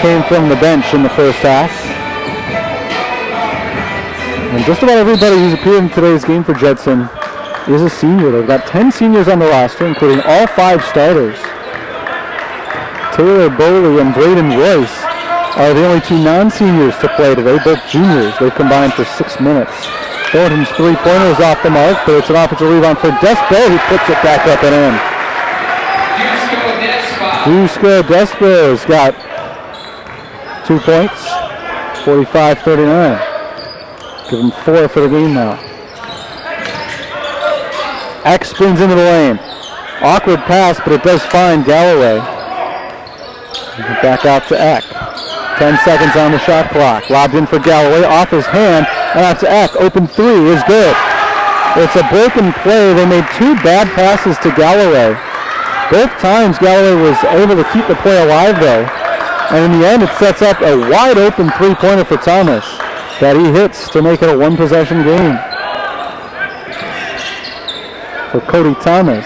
Speaker 1: came from the bench in the first half. And just about everybody who's appeared in today's game for Judson is a senior. They've got 10 seniors on the roster, including all 5 starters. Taylor Bowley and Braden Royce are the only 2 non-seniors to play today, both juniors. They combined for 6 minutes. Thornton's three-pointer is off the mark, but it's an offensive rebound for Despo, who puts it back up and in. Dusko Despo's got 2 points, 45-39. Give him 4 for the game now. Eck spins into the lane. Awkward pass, but it does find Galloway. Back out to Eck. 10 seconds on the shot clock. Lobbed in for Galloway, off his hand, and out to Eck. Open 3 is good. It's a broken play. They made 2 bad passes to Galloway. Both times Galloway was able to keep the play alive, though. And in the end, it sets up a wide open three-pointer for Thomas that he hits to make it a 1-possession game. For Cody Thomas,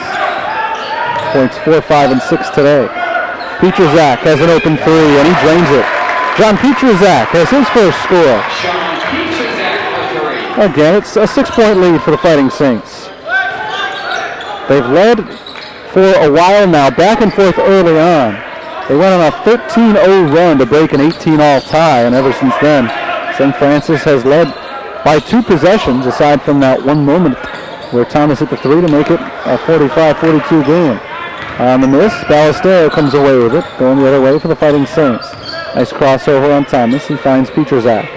Speaker 1: points 4, 5, and 6 today. Pietrzak has an open 3, and he drains it. John Pietrzak has his first score. Again, it's a 6-point lead for the Fighting Saints. They've led for a while now, back and forth early on. They went on a 13-0 run to break an 18-all tie, and ever since then, St. Francis has led by 2 possessions, aside from that one moment where Thomas hit the 3 to make it a 45-42 game. On the miss, Ballestero comes away with it, going the other way for the Fighting Saints. Nice crossover on Thomas. He finds Pietrzak.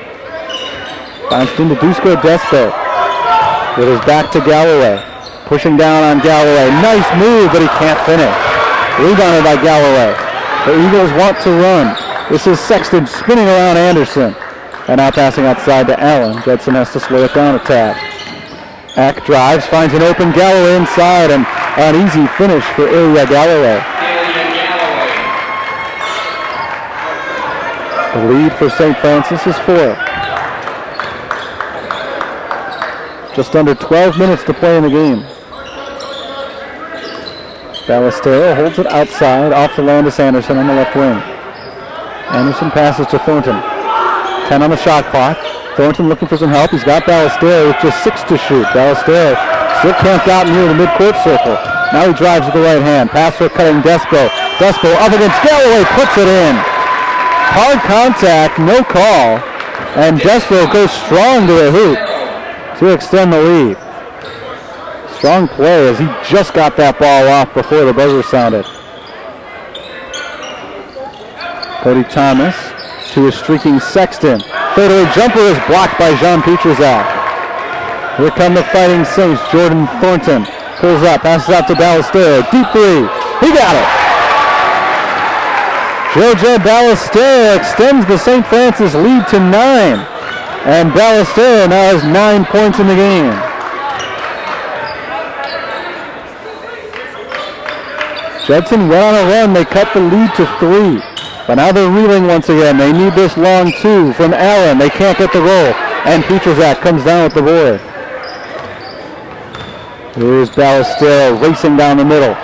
Speaker 1: Bounced into Dusko Despo. With his back to Galloway. Pushing down on Galloway. Nice move, but he can't finish. Rebounded by Galloway. The Eagles want to run. This is Sexton spinning around Anderson. And now passing outside to Allen. Judson has to slow it down a tad. Eck drives, finds an open Galloway inside, and an easy finish for Ilya Galloway. The lead for St. Francis is 4. Just under 12 minutes to play in the game. Ballestero holds it outside, off to Landis Anderson on the left wing. Anderson passes to Thornton. 10 on the shot clock. Thornton looking for some help. He's got Ballestero with just 6 to shoot. Ballestero still camped out near the midcourt circle. Now he drives with the right hand. Pass for cutting Despo. Despo up against Galloway, puts it in. Hard contact, no call. And Despo goes strong to the hoop to extend the lead. Strong play as he just got that ball off before the buzzer sounded. Cody Thomas to his streaking Sexton. Fadeaway jumper is blocked by Jean Pietrzak. Here come the Fighting Saints. Jordan Thornton pulls up, passes out to Ballestero. Deep 3. He got it. Jojo Ballestero extends the St. Francis lead to 9. And Ballestero now has 9 points in the game. Judson went on a run. They cut the lead to 3. But now they're reeling once again. They need this long 2 from Allen. They can't get the roll. And Pietrzak comes down with the board. Here's Ballestero racing down the middle.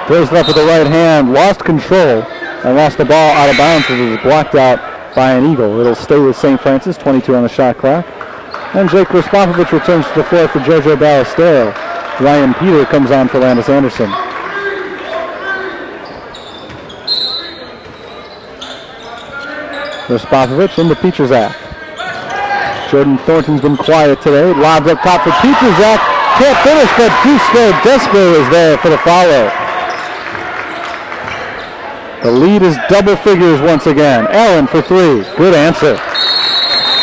Speaker 1: Throws it up with the right hand. Lost control. And lost the ball out of bounds as it was blocked out by an Eagle. It'll stay with St. Francis. 22 on the shot clock. And Jake Respopovich returns to the floor for Jojo Ballestero. Ryan Peter comes on for Landis Anderson. Respopovich into Pietrzak. Jordan Thornton's been quiet today. Lobs up top for Pietrzak. Can't finish, but Dusko Despo is there for the follow. The lead is double figures once again. Allen for 3. Good answer.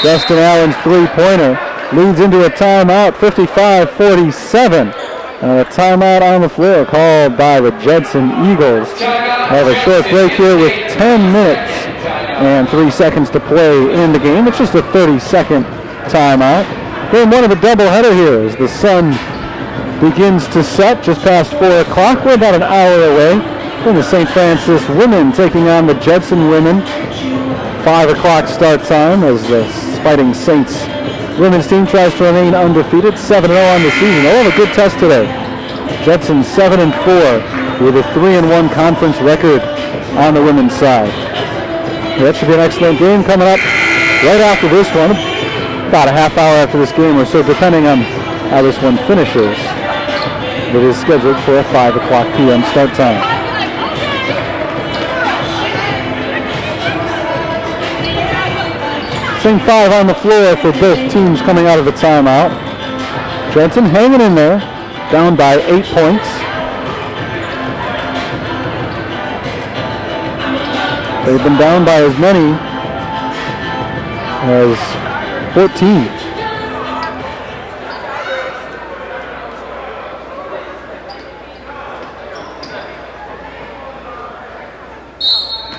Speaker 1: Justin Allen's three-pointer leads into a timeout, 55-47. And a timeout on the floor called by the Judson Eagles. Have a short break here with 10 minutes and 3 seconds to play in the game. It's just a 30-second timeout. Game 1 of a doubleheader here as the sun begins to set just past 4 o'clock. We're about an hour away from the St. Francis women taking on the Judson women. 5 o'clock start time as the Fighting Saints women's team tries to remain undefeated, 7-0 on the season. They'll have a good test today Judson 7-4 with a 3-1 conference record on the women's side. That should be an excellent game coming up right after this one. About a half hour after this game or so, depending on how this one finishes. It is scheduled for a 5 o'clock p.m. start time. Same 5 on the floor for both teams coming out of the timeout. Judson hanging in there, down by 8 points. They've been down by as many as 14.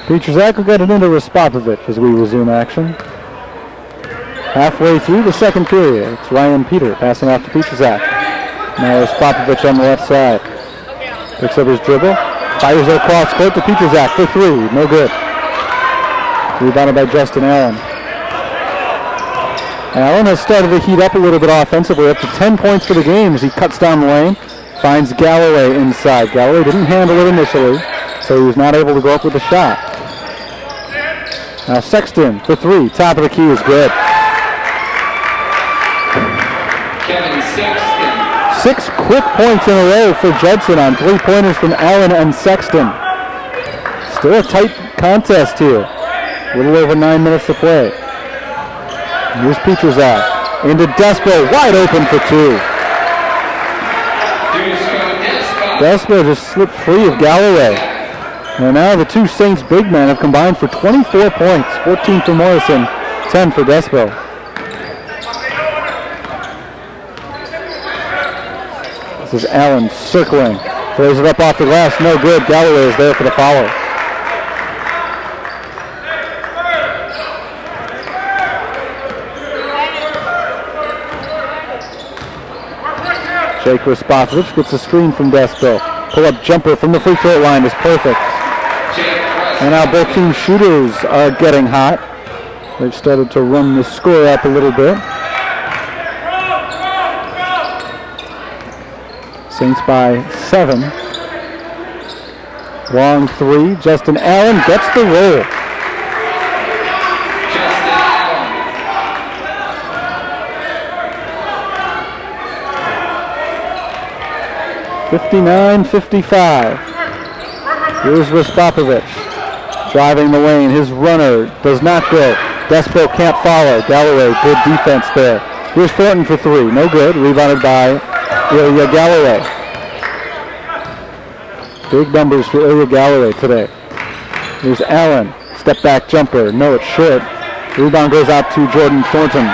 Speaker 1: Petrozak will get it into Raspopovich as we resume action. Halfway through the second period, it's Ryan Peter passing off to Petrozak. Now Raspopovich on the left side. Picks up his dribble, fires it across court to Petrozak for 3, no good. Rebounded by Justin Allen. Allen has started to heat up a little bit offensively, up to 10 points for the game as he cuts down the lane, finds Galloway inside. Galloway didn't handle it initially, so he was not able to go up with the shot. Now Sexton for 3, top of the key is good.
Speaker 2: Kevin Sexton.
Speaker 1: 6 quick points in a row for Judson on 3-pointers from Allen and Sexton. Still a tight contest here. A little over 9 minutes to play. Here's Petrozak into Despo, wide open for 2. Despo just slipped free of Galloway. And now the two Saints big men have combined for 24 points. 14 for Morrison, 10 for Despo. This is Allen circling. Throws it up off the glass, no good. Galloway is there for the follow. Jake Raspopovich gets a screen from Despo. Pull-up jumper from the free throw line is perfect. And now both team shooters are getting hot. They've started to run the score up a little bit. Saints by 7. Long 3. Justin Allen gets the roll. 59-55. Here's Raspopovich driving the lane. His runner does not go. Despo can't follow. Galloway, good defense there. Here's Thornton for 3. No good. Rebounded by Ilya Galloway. Big numbers for Ilya Galloway today. Here's Allen. Step back jumper. No, it's short. Rebound goes out to Jordan Thornton.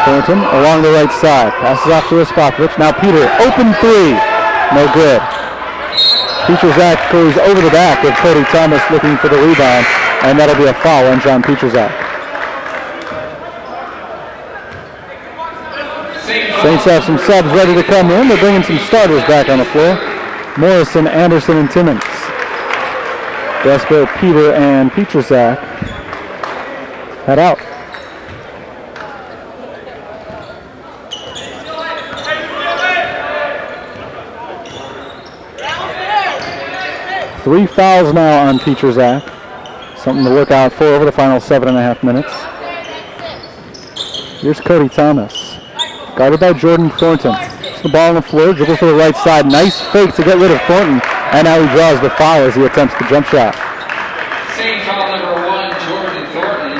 Speaker 1: Thornton along the right side. Passes off to Raspopovich. Now Peter, open 3. No good. Petrozak goes over the back of Cody Thomas looking for the rebound, and that'll be a foul on John Petrozak. Saints have some subs ready to come in. They're bringing some starters back on the floor. Morrison, Anderson, and Timmons. Despo, Peter, and Petrozak head out. Three fouls now on Petrozak. Something to look out for over the final 7.5 minutes. Here's Cody Thomas. Guarded by Jordan Thornton. Puts the ball on the floor, dribbles to the right side. Nice fake to get rid of Thornton. And now he draws the foul as he attempts the jump shot.
Speaker 2: Same foul number 1, Jordan Thornton.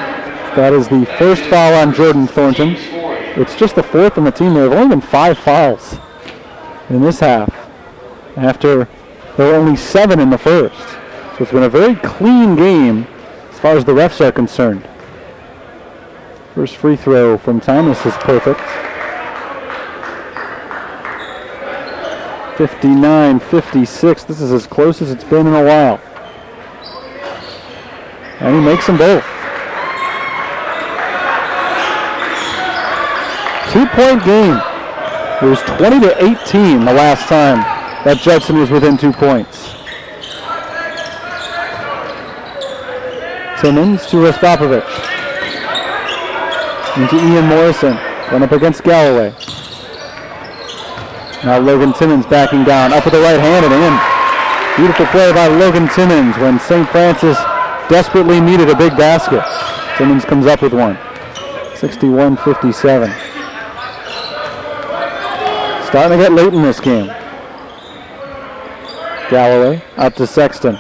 Speaker 1: That is the first foul on Jordan Thornton. It's just the 4th on the team. There have only been 5 fouls in this half, after there were only 7 in the first. So it's been a very clean game as far as the refs are concerned. First free throw from Thomas is perfect. 59-56. This is as close as it's been in a while. And he makes them both. 2-point game. It was 20-18 the last time that Judson was within 2 points. Timmons to Raspopovich. Into Ian Morrison. Run up against Galloway. Now Logan Timmons backing down, up with the right hand and in. Beautiful play by Logan Timmons when St. Francis desperately needed a big basket. Timmons comes up with one. 61-57. Starting to get late in this game. Galloway out to Sexton.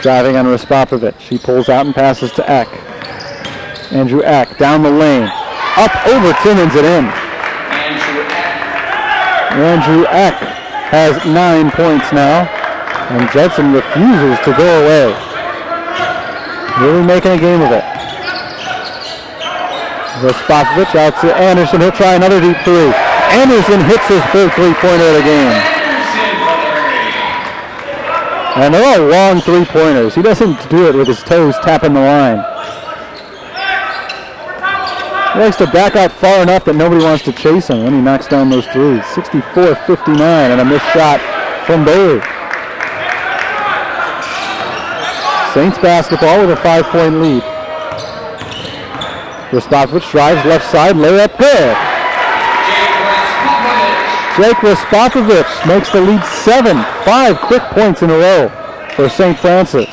Speaker 1: Driving on Raspopovich. He pulls out and passes to Eck. Andrew Eck down the lane. Up over Timmons and in. Andrew Eck has 9 points now. And Judson refuses to go away. Really making a game of it. Raspopovich out to Anderson. He'll try another deep three. Anderson hits his third three-pointer of the game. And they're all long three-pointers. He doesn't do it with his toes tapping the line. He likes to back out far enough that nobody wants to chase him when he knocks down those threes. 64-59 and a missed shot from Bailey. Saints basketball with a 5-point lead. Raspopovich drives left side, layup good. Jake Raspopovich makes the lead 7. 5 quick points in a row for St. Francis.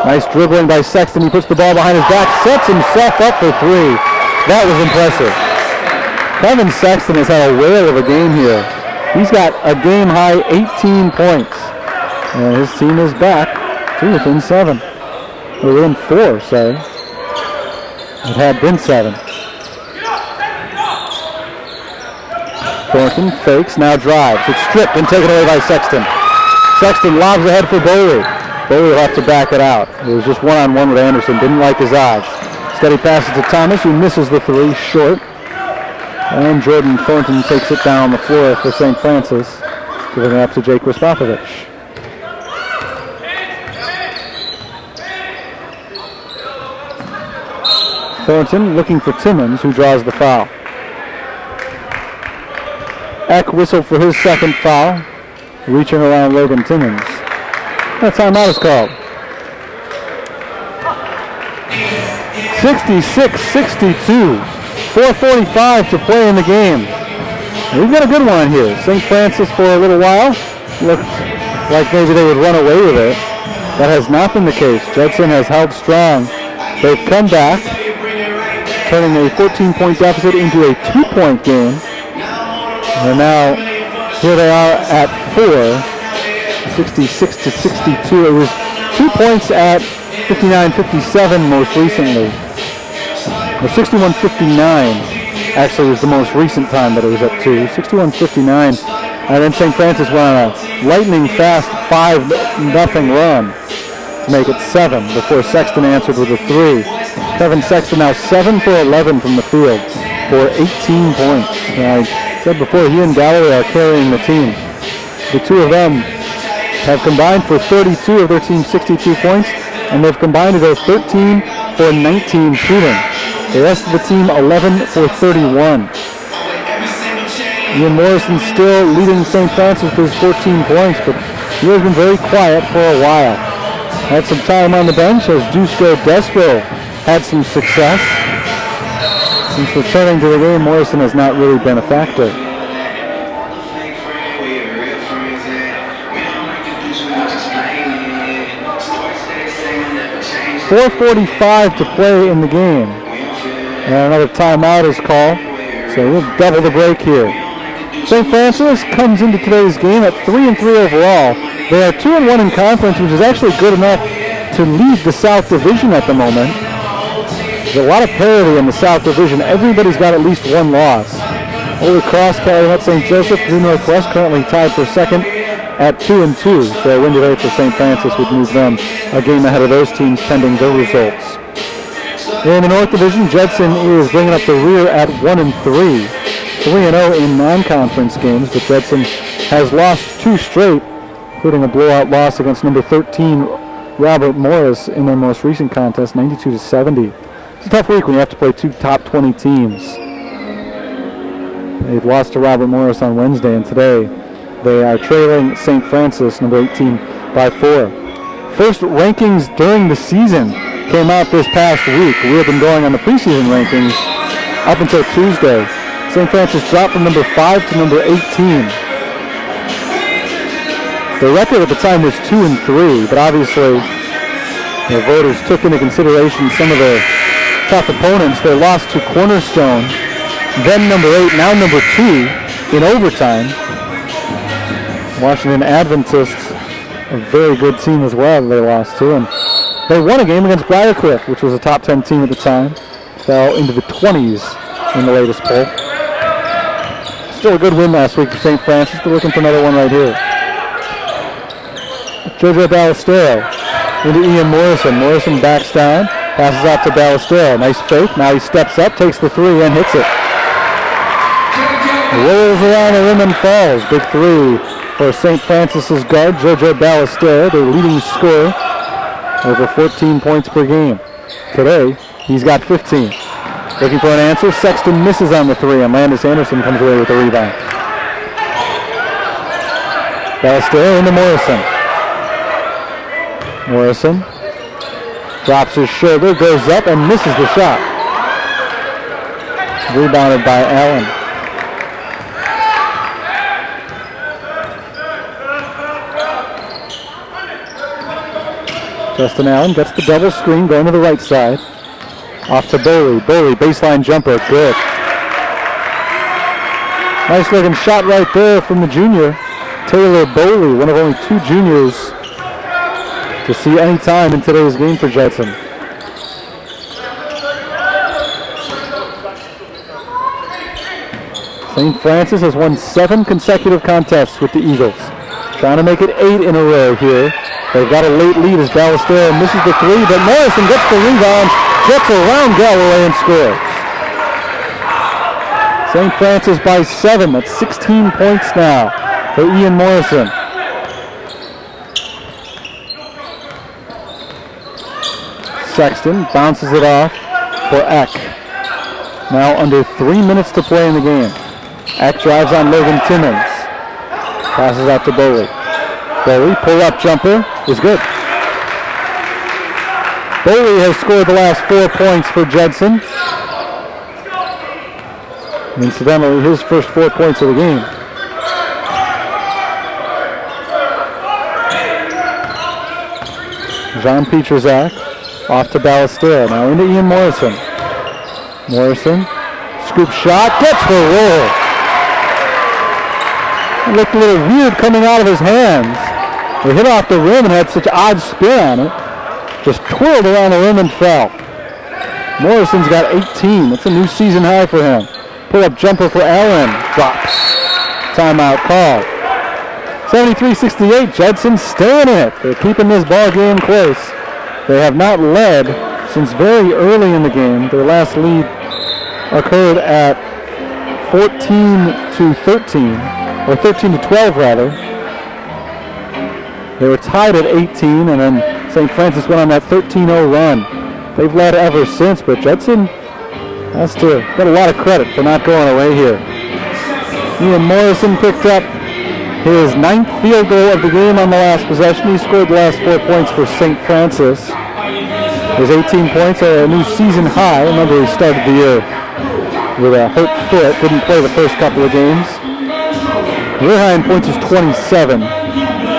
Speaker 1: Nice dribbling by Sexton. He puts the ball behind his back, sets himself up for three. That was impressive. Kevin Sexton has had a whale of a game here. He's got a game-high 18 points. And his team is back to within 7. Or within 4, sorry. It had been 7. Thornton fakes, now drives. It's stripped and taken away by Sexton. Sexton lobs ahead for Bailey. Bailey will have to back it out. It was just one-on-one with Anderson. Didn't like his odds. Steady passes to Thomas, who misses the three, short. And Jordan Thornton takes it down the floor for St. Francis, giving it up to Jake Raspopovich. Thornton looking for Timmons, who draws the foul. Eck whistled for his second foul, reaching around Logan Timmons. That timeout is called. 66-62. 4:45 to play in the game. We've got a good one here. St. Francis for a little while looked like maybe they would run away with it. That has not been the case. Judson has held strong. They've come back, turning a 14-point deficit into a 2-point game. And now here they are at 4, 66-62. It was 2 points at 59-57 most recently. Or 61-59 actually was the most recent time that it was at 2. 61-59. And then St. Francis went on a lightning fast 5-0 run to make it 7 before Sexton answered with a 3. Kevin Sexton now 7 for 11 from the field for 18 points. And I said before, he and Galloway are carrying the team. The two of them have combined for 32 of their team's 62 points, and they've combined to go 13 for 19 shooting. The rest of the team 11 for 31. Ian Morrison still leading St. Francis with 14 points, but he has been very quiet for a while. Had some time on the bench as Dusko Despo had some success. Since returning to the game, Morrison has not really been a factor. .445 to play in the game. And another timeout is called, so we'll double the break here. St. Francis comes into today's game at 3-3 overall. They are 2-1 in conference, which is actually good enough to lead the South Division at the moment. There's a lot of parity in the South Division. Everybody's got at least one loss. Holy Cross carrying up St. Joseph. Blue Northwest currently tied for second at 2-2. So a win today for St. Francis would move them a game ahead of those teams pending their results. In the North Division, Judson is bringing up the rear at 1-3. 3-0 in non-conference games, but Judson has lost 2 straight, including a blowout loss against number 13, Robert Morris, in their most recent contest, 92-70. It's a tough week when you have to play 2 top 20 teams. They've lost to Robert Morris on Wednesday, and today they are trailing St. Francis, number 18, by 4. First rankings during the season came out this past week. We have been going on the preseason rankings up until Tuesday. St. Francis dropped from number 5 to number 18. The record at the time was 2-3, but obviously the voters took into consideration some of the tough opponents. They lost to Cornerstone, then number 8, now number 2 in overtime. Washington Adventists, a very good team as well, they lost to. And they won a game against Briarcliff, which was a top 10 team at the time. Fell into the 20s in the latest poll. Still a good win last week for St. Francis. They're looking for another one right here. Jojo Ballestero into Ian Morrison. Morrison backs down, passes out to Ballestero. Nice fake. Now he steps up, takes the 3 and hits it. Rolls around the rim and falls. Big 3 for St. Francis's guard, Jojo Ballestero, their leading scorer, over 14 points per game. Today, he's got 15. Looking for an answer. Sexton misses on the 3, and Landis Anderson comes away with the rebound. Ballestero into Morrison. Morrison drops his shoulder, goes up, and misses the shot. Rebounded by Allen. Justin Allen gets the double screen, going to the right side. Off to Boley. Boley, baseline jumper, good. Nice looking shot right there from the junior, Taylor Boley, one of only 2 juniors to see any time in today's game for Judson. St. Francis has won 7 consecutive contests with the Eagles. Trying to make it 8 in a row here. They've got a late lead as Ballestero misses the 3, but Morrison gets the rebound, gets around Galloway and scores. St. Francis by 7. That's 16 points now for Ian Morrison. Sexton bounces it off for Eck. Now under 3 minutes to play in the game. Eck drives on Logan Timmons. Passes out to Boley. Boley, pull-up jumper is good. Boley has scored the last 4 points for Judson. Incidentally, his first 4 points of the game. Jean Pietrzak off to Ballestero. Now into Ian Morrison. Morrison, scoop shot, gets the roll. It looked a little weird coming out of his hands. It hit off the rim and had such odd spin on it. Just twirled around the rim and fell. Morrison's got 18. That's a new season high for him. Pull-up jumper for Allen. Drops. Timeout called. 73-68. Judson staying in it. They're keeping this ball game close. They have not led since very early in the game. Their last lead occurred at 14-13, or 13-12 rather. They were tied at 18, and then St. Francis went on that 13-0 run. They've led ever since, but Judson has to get a lot of credit for not going away here. Ian Morrison picked up his 9th field goal of the game on the last possession. He scored the last 4 points for St. Francis. His 18 points are a new season high. Remember, he started the year with a hurt foot, didn't play the first couple of games. Career high in points is 27.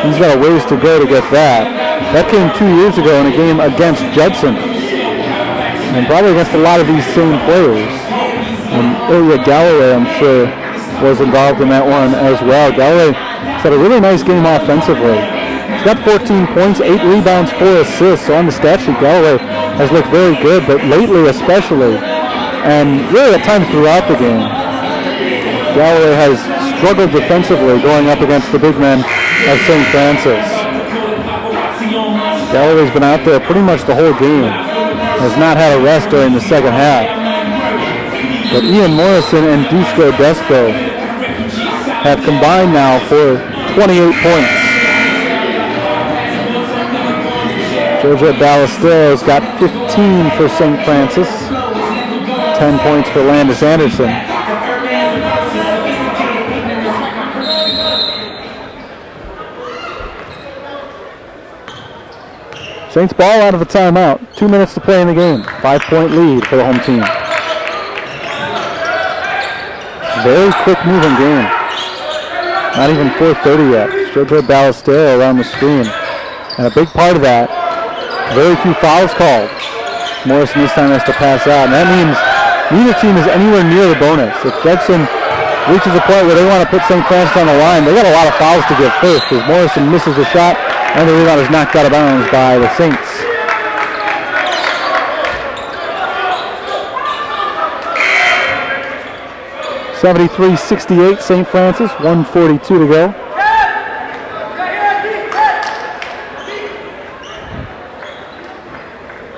Speaker 1: He's got a ways to go to get that. That came 2 years ago in a game against Judson. And probably against a lot of these same players. And Ilya Galloway, I'm sure, was involved in that one as well. Galloway has had a really nice game offensively. He's got 14 points, 8 rebounds, 4 assists. So on the stat sheet, Galloway has looked very good, but lately especially, and really at times throughout the game, Galloway has struggled defensively going up against the big men of St. Francis. Galloway's been out there pretty much the whole game. Has not had a rest during the second half. But Ian Morrison and Dusko Despo have combined now for 28 points. Jojo Ballestero's got 15 for St. Francis. 10 points for Landis Anderson. Saints ball out of a timeout. 2 minutes to play in the game. 5-point lead for the home team. Very quick moving game. Not even 4:30 yet. It's JoJo Ballestero around the screen. And a big part of that, very few fouls called. Morrison this time has to pass out. And that means neither team is anywhere near the bonus. If Judson reaches a point where they want to put St. Francis on the line, they got a lot of fouls to give first because Morrison misses the shot and the rebound is knocked out of bounds by the Saints. (73-68) St. Francis, 1:42 to go.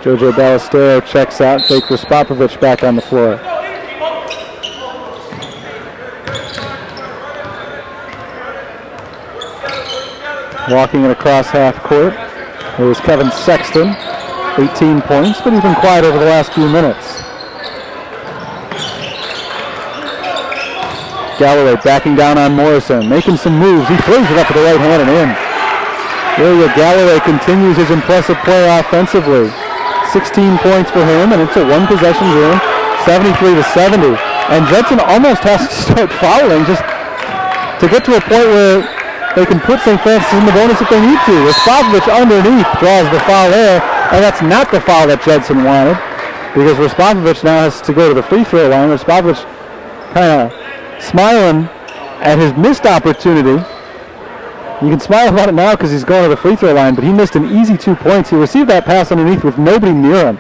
Speaker 1: JoJo Ballestero checks out. Jake Raspopovich back on the floor. Walking it across half court. It was Kevin Sexton, 18 points, but he's been quiet over the last few minutes. Galloway backing down on Morrison, making some moves. He throws it up with the right hand and in. Ilya Galloway continues his impressive play offensively. 16 points for him, and it's a one-possession game, 73-70. And Judson almost has to start fouling just to get to a point where they can put St. Francis in the bonus if they need to. Raspopovich underneath draws the foul there, and that's not the foul that Judson wanted because Raspopovich now has to go to the free throw line. Raspopovich kind of smiling at his missed opportunity. You can smile about it now because he's going to the free throw line, but he missed an easy 2 points. He received that pass underneath with nobody near him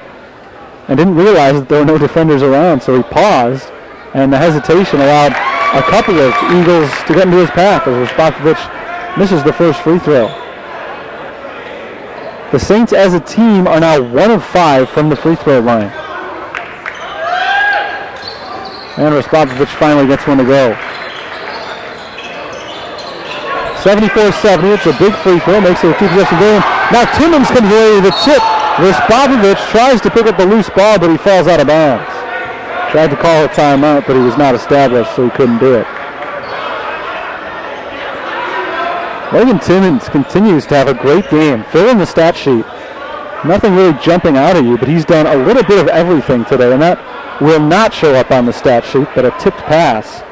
Speaker 1: and didn't realize that there were no defenders around, so he paused, and the hesitation allowed a couple of Eagles to get into his path as Raspopovich misses the first free throw. The Saints as a team are now 1 of 5 from the free throw line. And Raspopovich finally gets one to go. 74-70, it's a big free throw, makes it a two-possession game. Now Timmons comes away with a tip. Raspopovich tries to pick up the loose ball, but he falls out of bounds. Tried to call a timeout, but he was not established, so he couldn't do it. Logan Timmons continues to have a great game. Fill in the stat sheet. Nothing really jumping out at you, but he's done a little bit of everything today, and that will not show up on the stat sheet, but a tipped pass.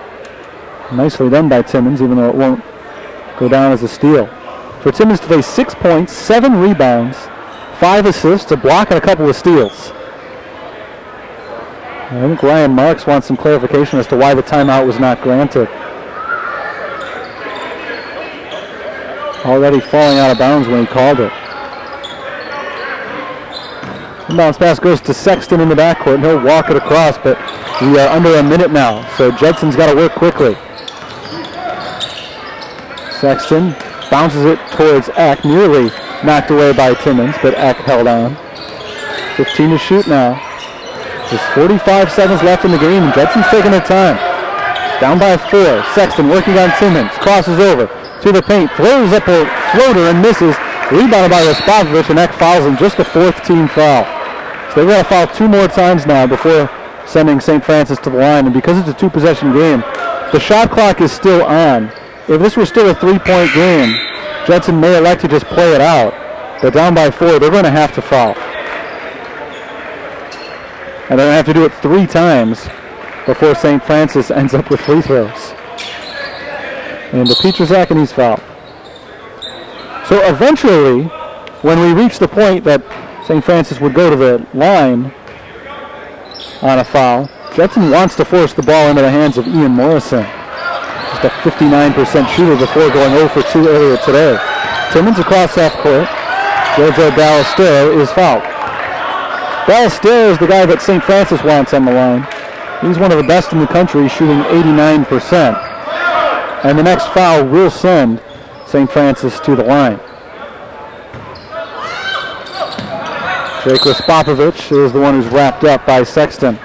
Speaker 1: Nicely done by Timmons, even though it won't go down as a steal. For Timmons today, 6 points, 7 rebounds, 5 assists, a block, and a couple of steals. I think Ryan Marks wants some clarification as to why the timeout was not granted. Already falling out of bounds when he called it. Inbounds pass goes to Sexton in the backcourt, and he'll walk it across, but we are under a minute now, so Judson's got to work quickly. Sexton bounces it towards Eck, nearly knocked away by Timmons, but Eck held on. 15 to shoot now. There's 45 seconds left in the game, and Judson's taking their time. Down by 4. Sexton working on Timmons, crosses over to the paint, throws up a floater and misses. Rebounded by Raspopovich, and Eck fouls him, just the 4th team foul. So they've got to foul 2 more times now before sending St. Francis to the line, and because it's a 2-possession game, the shot clock is still on. If this were still a 3-point game, Judson may elect to just play it out, but down by 4, they're going to have to foul. And they're going to have to do it 3 times before St. Francis ends up with free throws. And the Petruzak, and he's fouled. So eventually, when we reach the point that St. Francis would go to the line on a foul, Judson wants to force the ball into the hands of Ian Morrison. Just a 59% shooter before going 0 for 2 earlier today. Timmons across half court. JoJo Ballestero is fouled. Ballestero is the guy that St. Francis wants on the line. He's one of the best in the country, shooting 89%. And the next foul will send St. Francis to the line. Jake Raspopovich is the one who's wrapped up by Sexton.